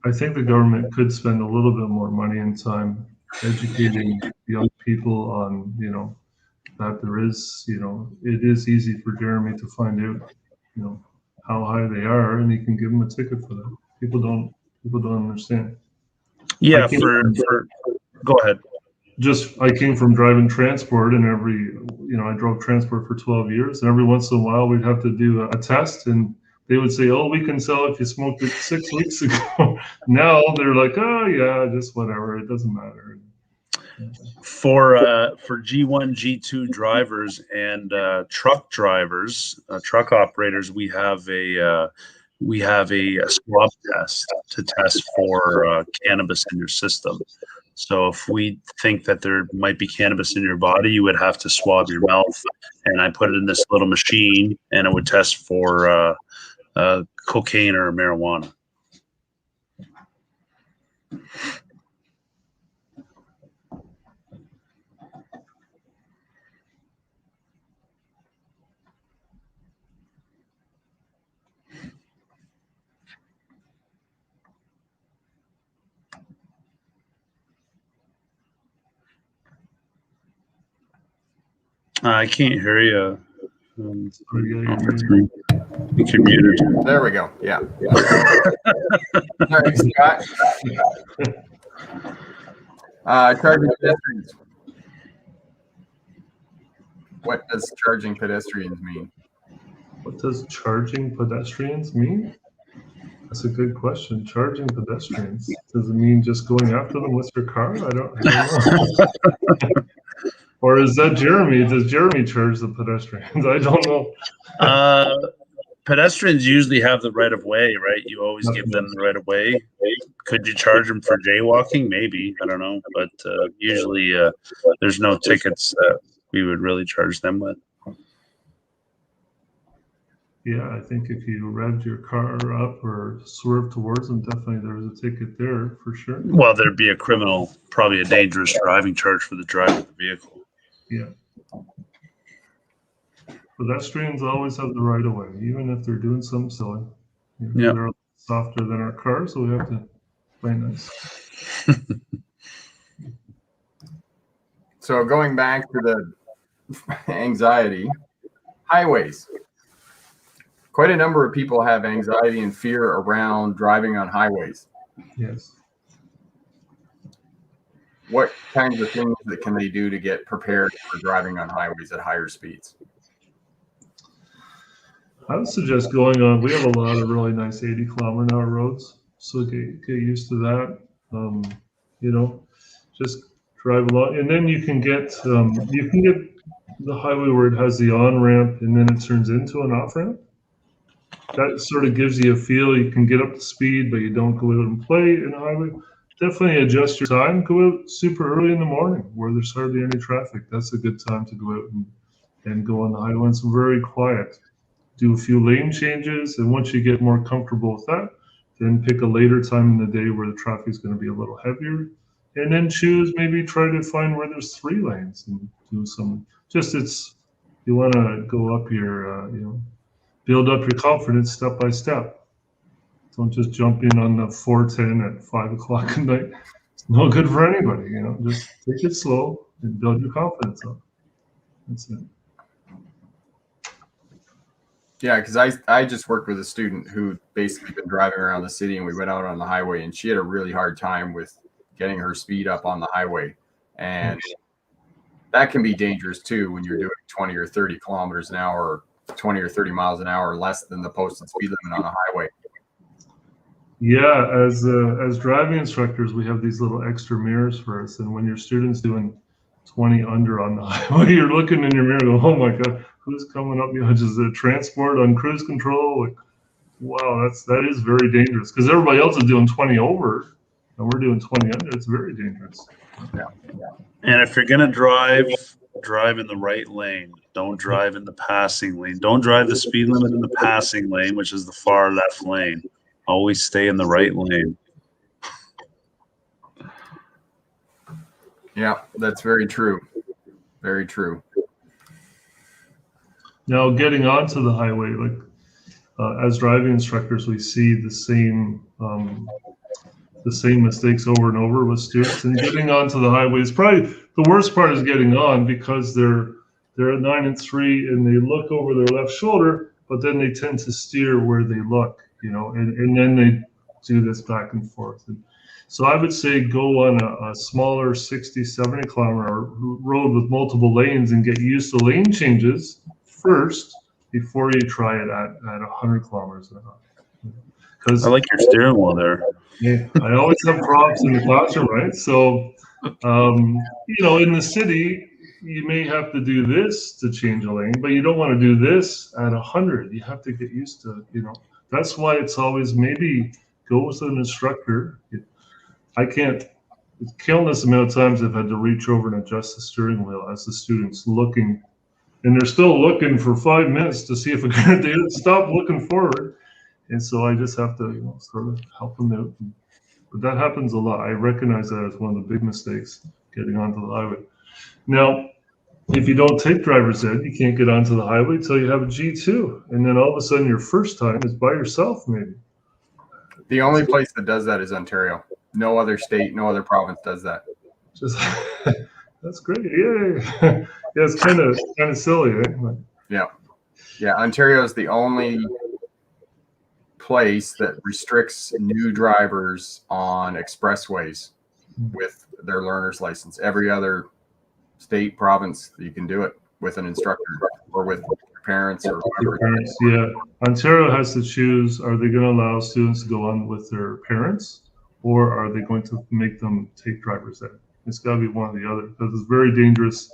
B: I think the government could spend a little bit more money and time educating young people on, that there is, it is easy for Jeremy to find out, how high they are, and he can give them a ticket for that. People don't understand.
C: Yeah, go ahead.
B: I came from driving transport, and I drove transport for 12 years, and every once in a while we'd have to do a test, and they would say, oh, we can sell if you smoked it 6 weeks ago. Now they're like, oh, yeah, just whatever. It doesn't matter.
C: For G1, G2 drivers and truck drivers, truck operators, we have a swab test to test for cannabis in your system. So if we think that there might be cannabis in your body, you would have to swab your mouth, and I put it in this little machine, and it would test for cocaine or marijuana. I can't hear you. You're muted.
A: There we go. Yeah. Sorry, Scott. Charging pedestrians. What does charging pedestrians mean?
B: What does charging pedestrians mean? That's a good question. Charging pedestrians. Does it mean just going after them with your car? I don't know. Or is that Jeremy? Does Jeremy charge the pedestrians? I don't know.
C: Pedestrians usually have the right of way, right? You always give them the right of way. Could you charge them for jaywalking? Maybe. I don't know. But usually there's no tickets that we would really charge them with.
B: Yeah, I think if you revved your car up or swerved towards them, definitely there's a ticket there for sure.
C: Well, there'd be probably a dangerous driving charge for the driver of the vehicle.
B: Yeah. Pedestrians always have the right of way, even if they're doing something silly.
C: Yeah.
B: They're softer than our cars, so we have to play nice.
A: So going back to the anxiety, highways. Quite a number of people have anxiety and fear around driving on highways.
B: Yes.
A: What kinds of things that can they do to get prepared for driving on highways at higher speeds?
B: I would suggest going on. We have a lot of really nice 80-kilometer-an-hour roads, so get used to that. You know, just drive along, and then you can get the highway where it has the on ramp, and then it turns into an off ramp. That sort of gives you a feel. You can get up to speed, but you don't go out and play in the highway. Definitely adjust your time. Go out super early in the morning where there's hardly any traffic. That's a good time to go out and go on the highway. It's very quiet. Do a few lane changes, and once you get more comfortable with that, then pick a later time in the day where the traffic is going to be a little heavier, and then maybe try to find where there's 3 lanes and do some. You want to go up your build up your confidence step by step. Don't just jump in on the 410 at 5 o'clock at night. It's no good for anybody. Just take it slow and build your confidence up. That's it.
A: Yeah, because I just worked with a student who basically been driving around the city, and we went out on the highway, and she had a really hard time with getting her speed up on the highway. And that can be dangerous too when you're doing 20 or 30 kilometers an hour, 20 or 30 miles an hour, less than the posted speed limit on a highway.
B: Yeah, as driving instructors, we have these little extra mirrors for us, and when your student's doing 20 under on the highway, you're looking in your mirror, going, "Oh my God, who's coming up? Just a transport on cruise control." Like, wow, that is very dangerous because everybody else is doing 20 over, and we're doing 20 under. It's very dangerous.
A: Yeah.
C: And if you're gonna drive in the right lane. Don't drive in the passing lane. Don't drive the speed limit in the passing lane, which is the far left lane. Always stay in the right lane.
A: Yeah, that's very true. Very true.
B: Now, getting onto the highway, as driving instructors, we see the same mistakes over and over with students. And getting onto the highway is probably the worst part. Is getting on because they're at 9 and 3 and they look over their left shoulder, but then they tend to steer where they look, and then they do this back and forth. And so I would say go on a smaller 60, 70 kilometer road with multiple lanes and get used to lane changes first before you try it at 100 kilometers an hour.
C: I like your steering wheel there.
B: Yeah, I always have props in the classroom, right? So, in the city, you may have to do this to change a lane, but you don't want to do this at 100. You have to get used to, That's why it's always maybe go with an instructor. It's countless amount of times I've had to reach over and adjust the steering wheel as the student's looking, and they're still looking for 5 minutes to see if they stop looking forward. And so I just have to, sort of help them out. But that happens a lot. I recognize that as one of the big mistakes getting onto the highway. Now, if you don't take driver's ed, you can't get onto the highway until you have a G2. And then all of a sudden your first time is by yourself, maybe.
A: The only place that does that is Ontario. No other state, no other province does that.
B: That's great. Yay. Yeah, it's kind of silly, eh?
A: Yeah, Ontario is the only place that restricts new drivers on expressways with their learner's license. Every other state, province, you can do it with an instructor or with your parents or whoever.
B: Parents, yeah. Ontario has to choose, are they going to allow students to go on with their parents, or are they going to make them take driver's ed? It's got to be one or the other, because it's very dangerous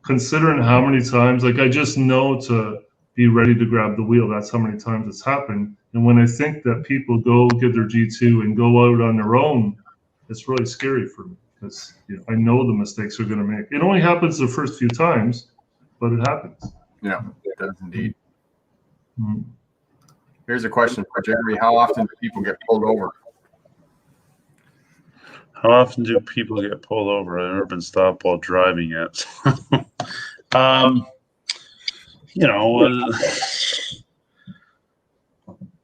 B: considering how many times, I just know to be ready to grab the wheel. That's how many times it's happened. And when I think that people go get their G2 and go out on their own, it's really scary for me because I know the mistakes they're going to make. It only happens the first few times, but it happens.
A: Yeah, it does indeed.
B: Mm-hmm.
A: Here's a question for Jeremy. How often do people get pulled over?
C: How often do people get pulled over? I've never been stopped while driving yet. um, you know,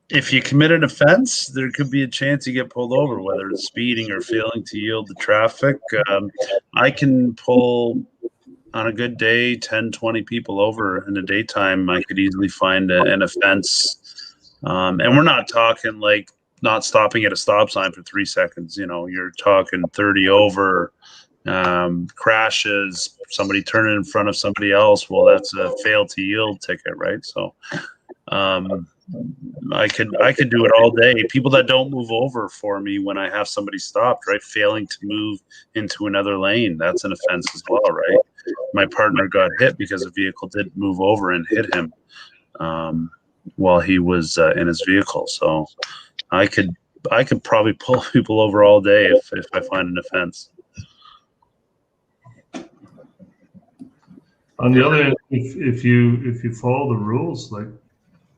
C: if you commit an offense, there could be a chance you get pulled over, whether it's speeding or failing to yield to traffic. I can pull, on a good day, 10, 20 people over in the daytime. I could easily find an offense. And we're not talking like not stopping at a stop sign for 3 seconds. You know, you're talking 30 over, crashes, somebody turning in front of somebody else. Well, that's a fail to yield ticket, right? So I could do it all day. People that don't move over for me when I have somebody stopped, right? Failing to move into another lane, that's an offense as well, right? My partner got hit because a vehicle didn't move over and hit him while he was in his vehicle. So I could probably pull people over all day if I find an offense.
B: On the other hand, if you follow the rules, like,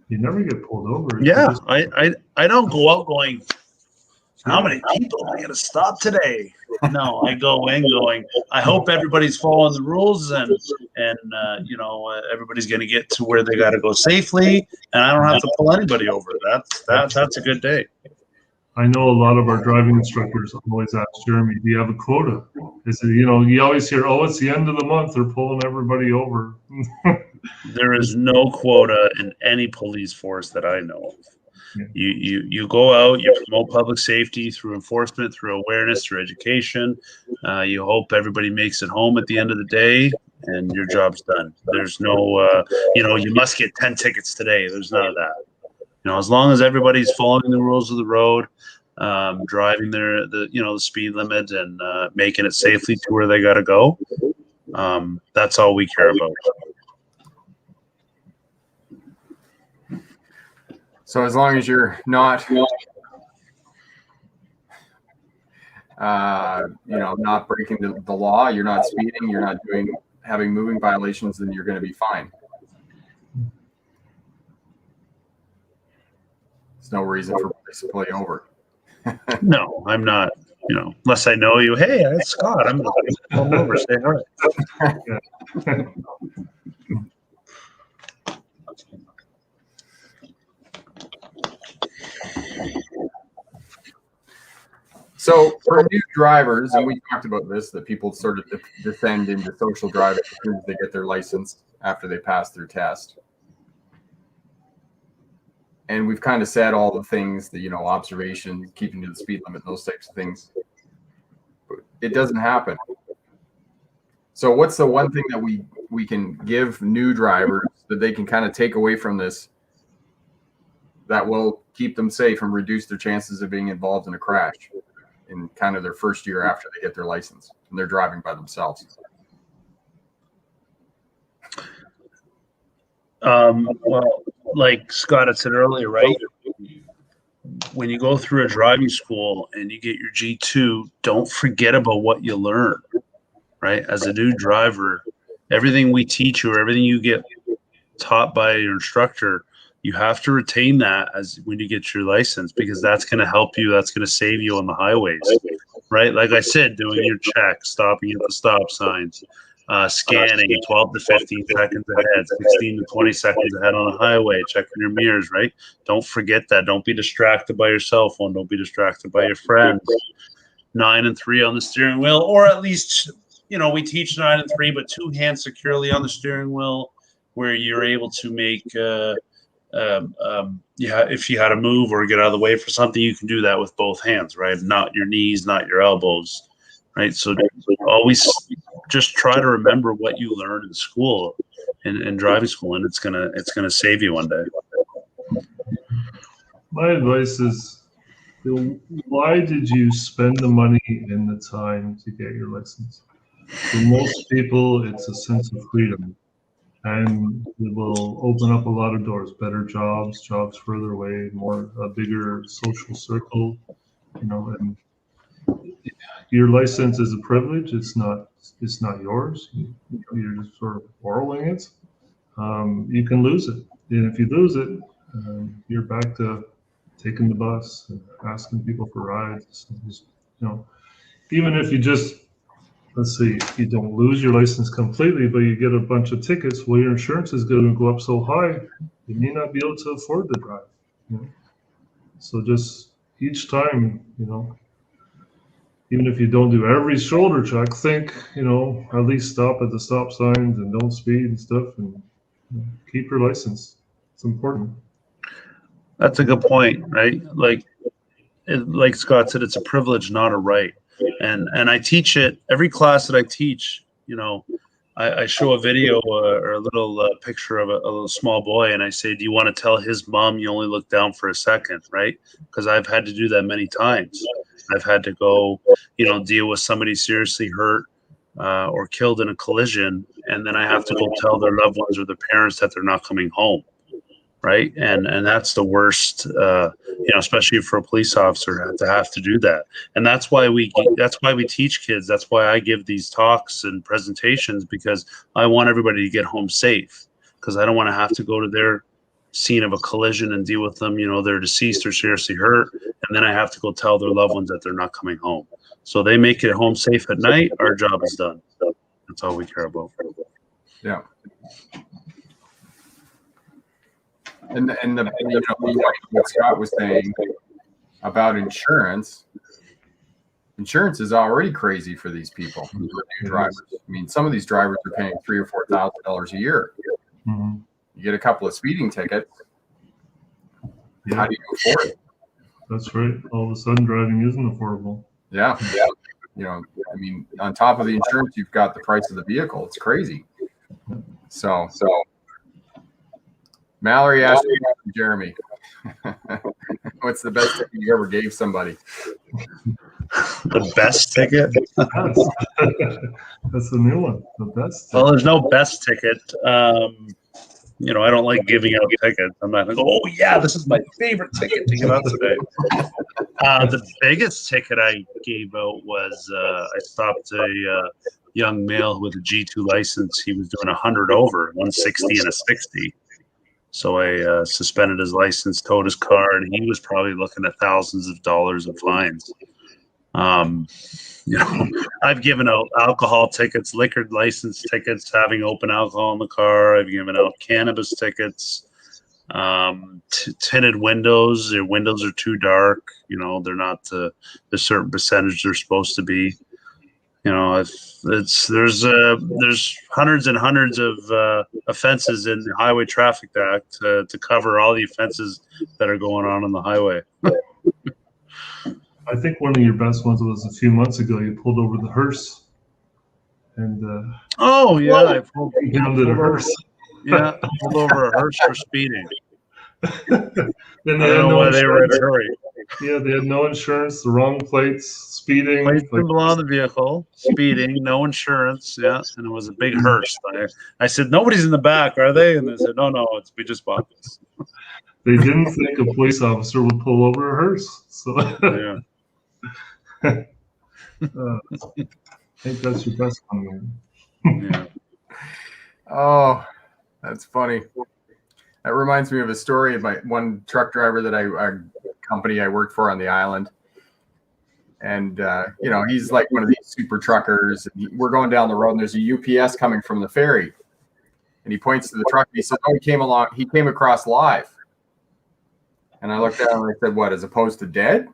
B: you never get pulled over.
C: Yeah, I don't go out going, how many people am I going to stop today? No, I go in going, I hope everybody's following the rules and you know, everybody's going to get to where they got to go safely, and I don't have to pull anybody over. That's a good day.
B: I know a lot of our driving instructors always ask Jeremy, do you have a quota? Is it, you know, you always hear, oh, it's the end of the month, they're pulling everybody over.
C: There is no quota in any police force that I know of.
B: Yeah.
C: You go out, you promote public safety through enforcement, through awareness, through education. You hope everybody makes it home at the end of the day, and your job's done. There's no, you know, you must get 10 tickets today. There's none of that. You know, as long as everybody's following the rules of the road, driving the speed limit and making it safely to where they got to go, that's all we care about.
A: So as long as you're not, not breaking the law, you're not speeding, you're not having moving violations, then you're going to be fine. There's no reason for police to pull you over.
C: No, I'm not. You know, unless I know you. Hey, it's Scott. I'm going to pull over. Say hi.
A: So for new drivers, and we talked about this, that people sort of descend into social driving as soon as they get their license after they pass their test. And we've kind of said all the things that, you know, observation, keeping to the speed limit, those types of things. But it doesn't happen. So what's the one thing that we can give new drivers that they can kind of take away from this that will keep them safe and reduce their chances of being involved in a crash in kind of their first year after they get their license and they're driving by themselves?
C: Well, like Scott had said earlier, right? When you go through a driving school and you get your G2, don't forget about what you learn, right? As a new driver, everything we teach you or everything you get taught by your instructor, you have to retain that as when you get your license, because that's going to help you. That's going to save you on the highways, right? Like I said, doing your checks, stopping at the stop signs, scanning 12 to 15 seconds ahead, 16 to 20 seconds ahead on the highway, checking your mirrors, right? Don't forget that. Don't be distracted by your cell phone. Don't be distracted by your friends. 9 and 3 on the steering wheel, or at least, you know, we teach 9 and 3, but 2 hands securely on the steering wheel where you're able to make, if you had to move or get out of the way for something, you can do that with both hands, right? Not your knees, not your elbows, right? So always just try to remember what you learned in school, in driving school, and it's gonna save you one day.
B: My advice is, why did you spend the money and the time to get your license? For most people, it's a sense of freedom, and it will open up a lot of doors, better jobs further away, a bigger social circle, you know. And your license is a privilege. It's not yours. You're just sort of borrowing it. You can lose it, and if you lose it, you're back to taking the bus and asking people for rides. Just, you know, even if you just, let's see, you don't lose your license completely, but you get a bunch of tickets, well, your insurance is going to go up so high, you may not be able to afford to drive. You know? So just each time, you know, even if you don't do every shoulder check, think, you know, at least stop at the stop signs and don't speed and stuff, and you know, keep your license. It's important.
C: That's a good point, right? Like Scott said, it's a privilege, not a right. And I teach it every class that I teach. You know, I show a video or a little picture of a little small boy, and I say, "Do you want to tell his mom you only look down for a second?" Right? Because I've had to do that many times. I've had to go, you know, deal with somebody seriously hurt or killed in a collision, and then I have to go tell their loved ones or their parents that they're not coming home. Right. And that's the worst, you know, especially for a police officer to have to do that. And that's why we teach kids. That's why I give these talks and presentations, because I want everybody to get home safe, because I don't want to have to go to their scene of a collision and deal with them. You know, they're deceased or seriously hurt. And then I have to go tell their loved ones that they're not coming home. So they make it home safe at night. Our job is done. That's all we care about.
A: Yeah. And the you know, what Scott was saying about insurance is already crazy for these people, for new drivers. I mean, some of these drivers are paying $3,000 or $4,000 a year.
B: Mm-hmm.
A: You get a couple of speeding tickets.
B: Yeah.
A: How do you afford it?
B: That's right. All of a sudden, driving isn't affordable.
A: Yeah. You know, I mean, on top of the insurance, you've got the price of the vehicle. It's crazy. So. Mallory asked me, Jeremy, what's the best ticket you ever gave somebody?
C: The best ticket?
B: That's the new one. The best ticket.
C: Well, there's no best ticket. You know, I don't like giving out tickets. I'm not going to go, oh, yeah, this is my favorite ticket to give out today. The biggest ticket I gave out was I stopped a young male with a G2 license. He was doing 100 over, 160 and a 60. So I suspended his license, towed his car, and he was probably looking at thousands of dollars of fines. You know, I've given out alcohol tickets, liquor license tickets, having open alcohol in the car. I've given out cannabis tickets, tinted windows. Their windows are too dark. You know, they're not the certain percentage they're supposed to be. You know, there's hundreds and hundreds of offenses in the Highway Traffic Act to cover all the offenses that are going on the highway.
B: I think one of your best ones was a few months ago. You pulled over the hearse, and
C: oh yeah, I pulled
B: over a hearse.
C: Yeah, I pulled over a hearse for speeding.
B: Then
C: I don't know why they were in a hurry.
B: Yeah, they had no insurance, the wrong plates, speeding.
C: Plates didn't belong on the vehicle, speeding, no insurance. Yeah, and it was a big hearse. I said, nobody's in the back, are they? And they said, no, we just bought this.
B: They didn't think a police officer would pull over a hearse. So
C: yeah.
B: I think that's your best one, man.
C: Yeah.
A: Oh, that's funny. That reminds me of a story of my one truck driver that a company I worked for on the island. And, you know, he's like one of these super truckers. We're going down the road and there's a UPS coming from the ferry. And he points to the truck and he says, oh, he came across live. And I looked at him and I said, what, as opposed to dead?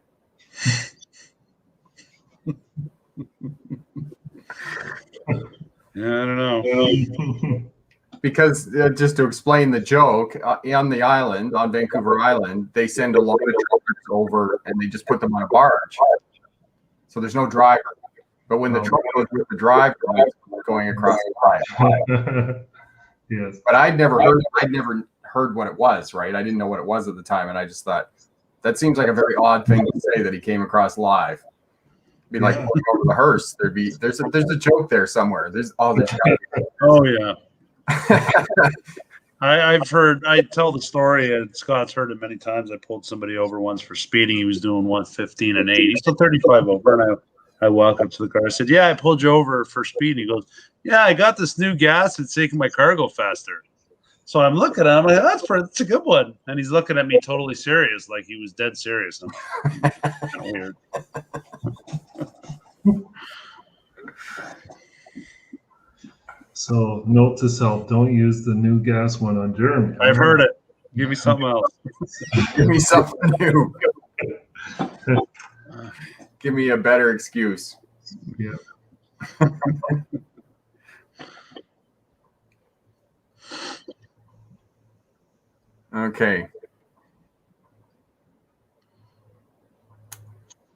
C: Yeah, I don't know.
A: Because just to explain the joke, on the island, on Vancouver Island, they send a lot of truckers over and they just put them on a barge. So there's no driver. But when the truck goes with the driver, it's going across the line.
B: Yes.
A: But I'd never heard what it was, right? I didn't know what it was at the time. And I just thought, that seems like a very odd thing to say that he came across live. Be like, over the hearse. There's a joke there somewhere.
C: Oh yeah. I've heard. I tell the story, and Scott's heard it many times. I pulled somebody over once for speeding. He was doing 115 and 8. He's still 35 over, and I walk up to the car. I said, "Yeah, I pulled you over for speeding." He goes, "Yeah, I got this new gas. It's making my car go faster." So I'm looking at him. I'm like, that's a good one. And he's looking at me totally serious, like he was dead serious. I'm like, weird.
B: So note to self, don't use the new gas one on Jeremy.
C: I've heard it. Give me something else.
A: Give me something new. Give me a better excuse.
B: Yeah.
A: Okay.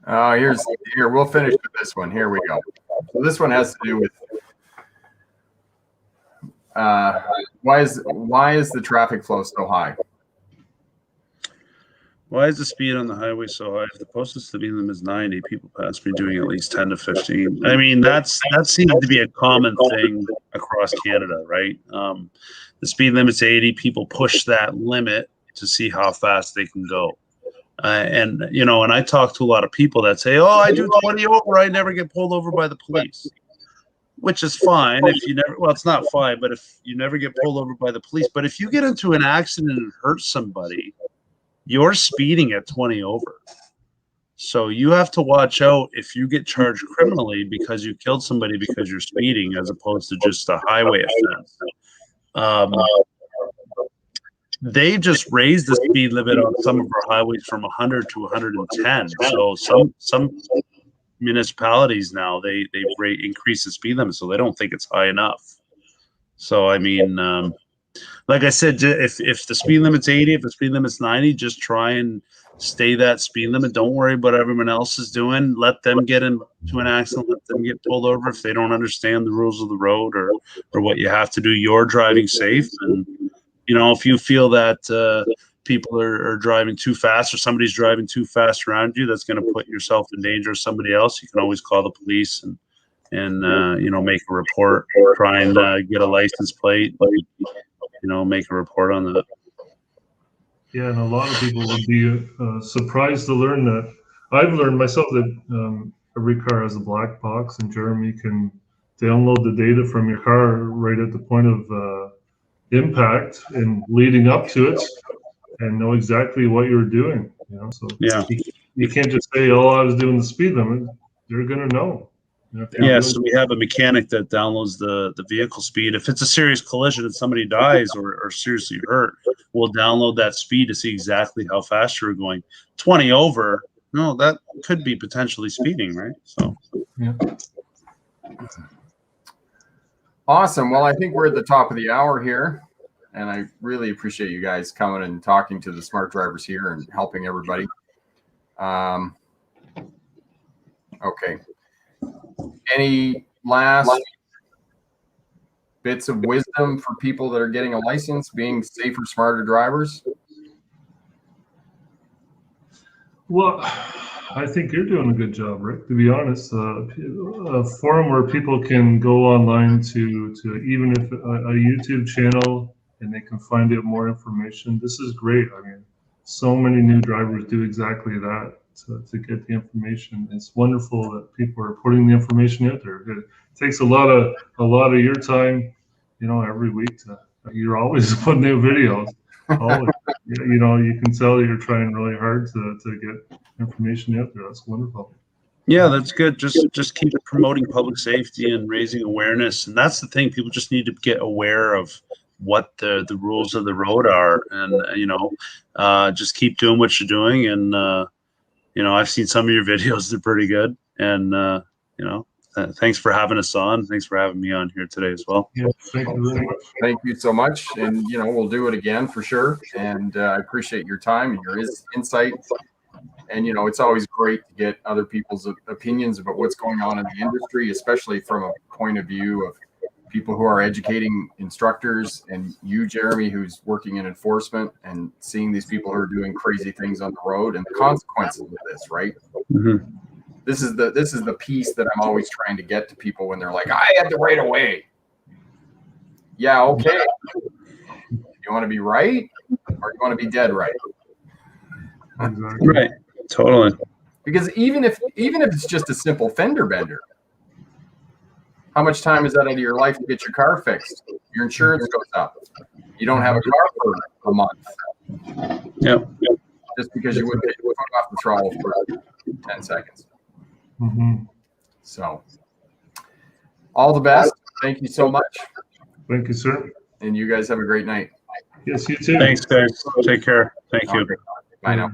A: Here, we'll finish with this one. Here we go. So this one has to do with why is the traffic flow so high?
C: Why is the speed on the highway so high? If the posted speed limit is 90, people pass me doing at least 10 to 15. I mean, that seems to be a common thing across Canada, right? The speed limit's 80. People push that limit to see how fast they can go. And I talk to a lot of people that say, "Oh, I do 20 over. I never get pulled over by the police," which is fine if you never. Well, it's not fine, but if you never get pulled over by the police, but if you get into an accident and hurt somebody, you're speeding at 20 over. So you have to watch out if you get charged criminally because you killed somebody because you're speeding, as opposed to just a highway offense. They just raised the speed limit on some of our highways from 100 to 110. So some municipalities now they've increased the speed limit, so they don't think it's high enough. So I mean, like I said, if the speed limit's 80, if the speed limit's 90, just try and stay that speed limit. Don't worry about everyone else is doing. Let them get into an accident. Let them get pulled over if they don't understand the rules of the road or what you have to do. You're driving safe, and if you feel that people are driving too fast or somebody's driving too fast around you, that's going to put yourself in danger or somebody else. You can always call the police and make a report. Try and get a license plate. Make a report on that.
B: Yeah, and a lot of people would be surprised to learn that. I've learned myself that every car has a black box, and Jeremy can download the data from your car right at the point of impact and leading up to it, and know exactly what you're doing. So
C: yeah,
B: you can't just say, "Oh, I was doing the speed limit." They're gonna know.
C: So we have a mechanic that downloads the vehicle speed. If it's a serious collision and somebody dies or seriously hurt, we'll download that speed to see exactly how fast you're going. 20 over, no, that could be potentially speeding, right? So
B: yeah.
A: Awesome. Well, I think we're at the top of the hour here, and I really appreciate you guys coming and talking to the smart drivers here and helping everybody. Okay. Any last bits of wisdom for people that are getting a license, being safer, smarter drivers? Well,
B: I think you're doing a good job, Rick, to be honest. A forum where people can go online to even if a YouTube channel, and they can find out more information. This is great. I mean, so many new drivers do exactly that to get the information. It's wonderful that people are putting the information out there. It takes a lot of your time, every week. You're always putting new videos. Always. You can tell that you're trying really hard to get information out there. That's wonderful.
C: Yeah, that's good. Just keep promoting public safety and raising awareness. And that's the thing. People just need to get aware of what the rules of the road are, and just keep doing what you're doing. And I've seen some of your videos; they're pretty good. And thanks for having us on. Thanks for having me on here today as well.
B: Yeah, thank you very much.
A: Thank you so much, and we'll do it again for sure. And I appreciate your time and your insight. And it's always great to get other people's opinions about what's going on in the industry, especially from a point of view of people who are educating instructors, and you, Jeremy, who's working in enforcement and seeing these people who are doing crazy things on the road and the consequences of this, right?
C: Mm-hmm.
A: This is the piece that I'm always trying to get to people when they're like, I had the right of way. Yeah, okay. You want to be right, or you want to be dead right?
B: Exactly.
C: Right. Totally.
A: Because even if it's just a simple fender bender, how much time is that out of your life to get your car fixed? Your insurance goes up. You don't have a car for a month.
C: Yep.
A: Just because you wouldn't get your foot off the throttle for 10 seconds.
B: Mm-hmm.
A: So, all the best. Thank you so much.
B: Thank you, sir.
A: And you guys have a great night.
B: Yes, you too.
C: Thanks, guys. Take care. Thank you.
A: Bye now.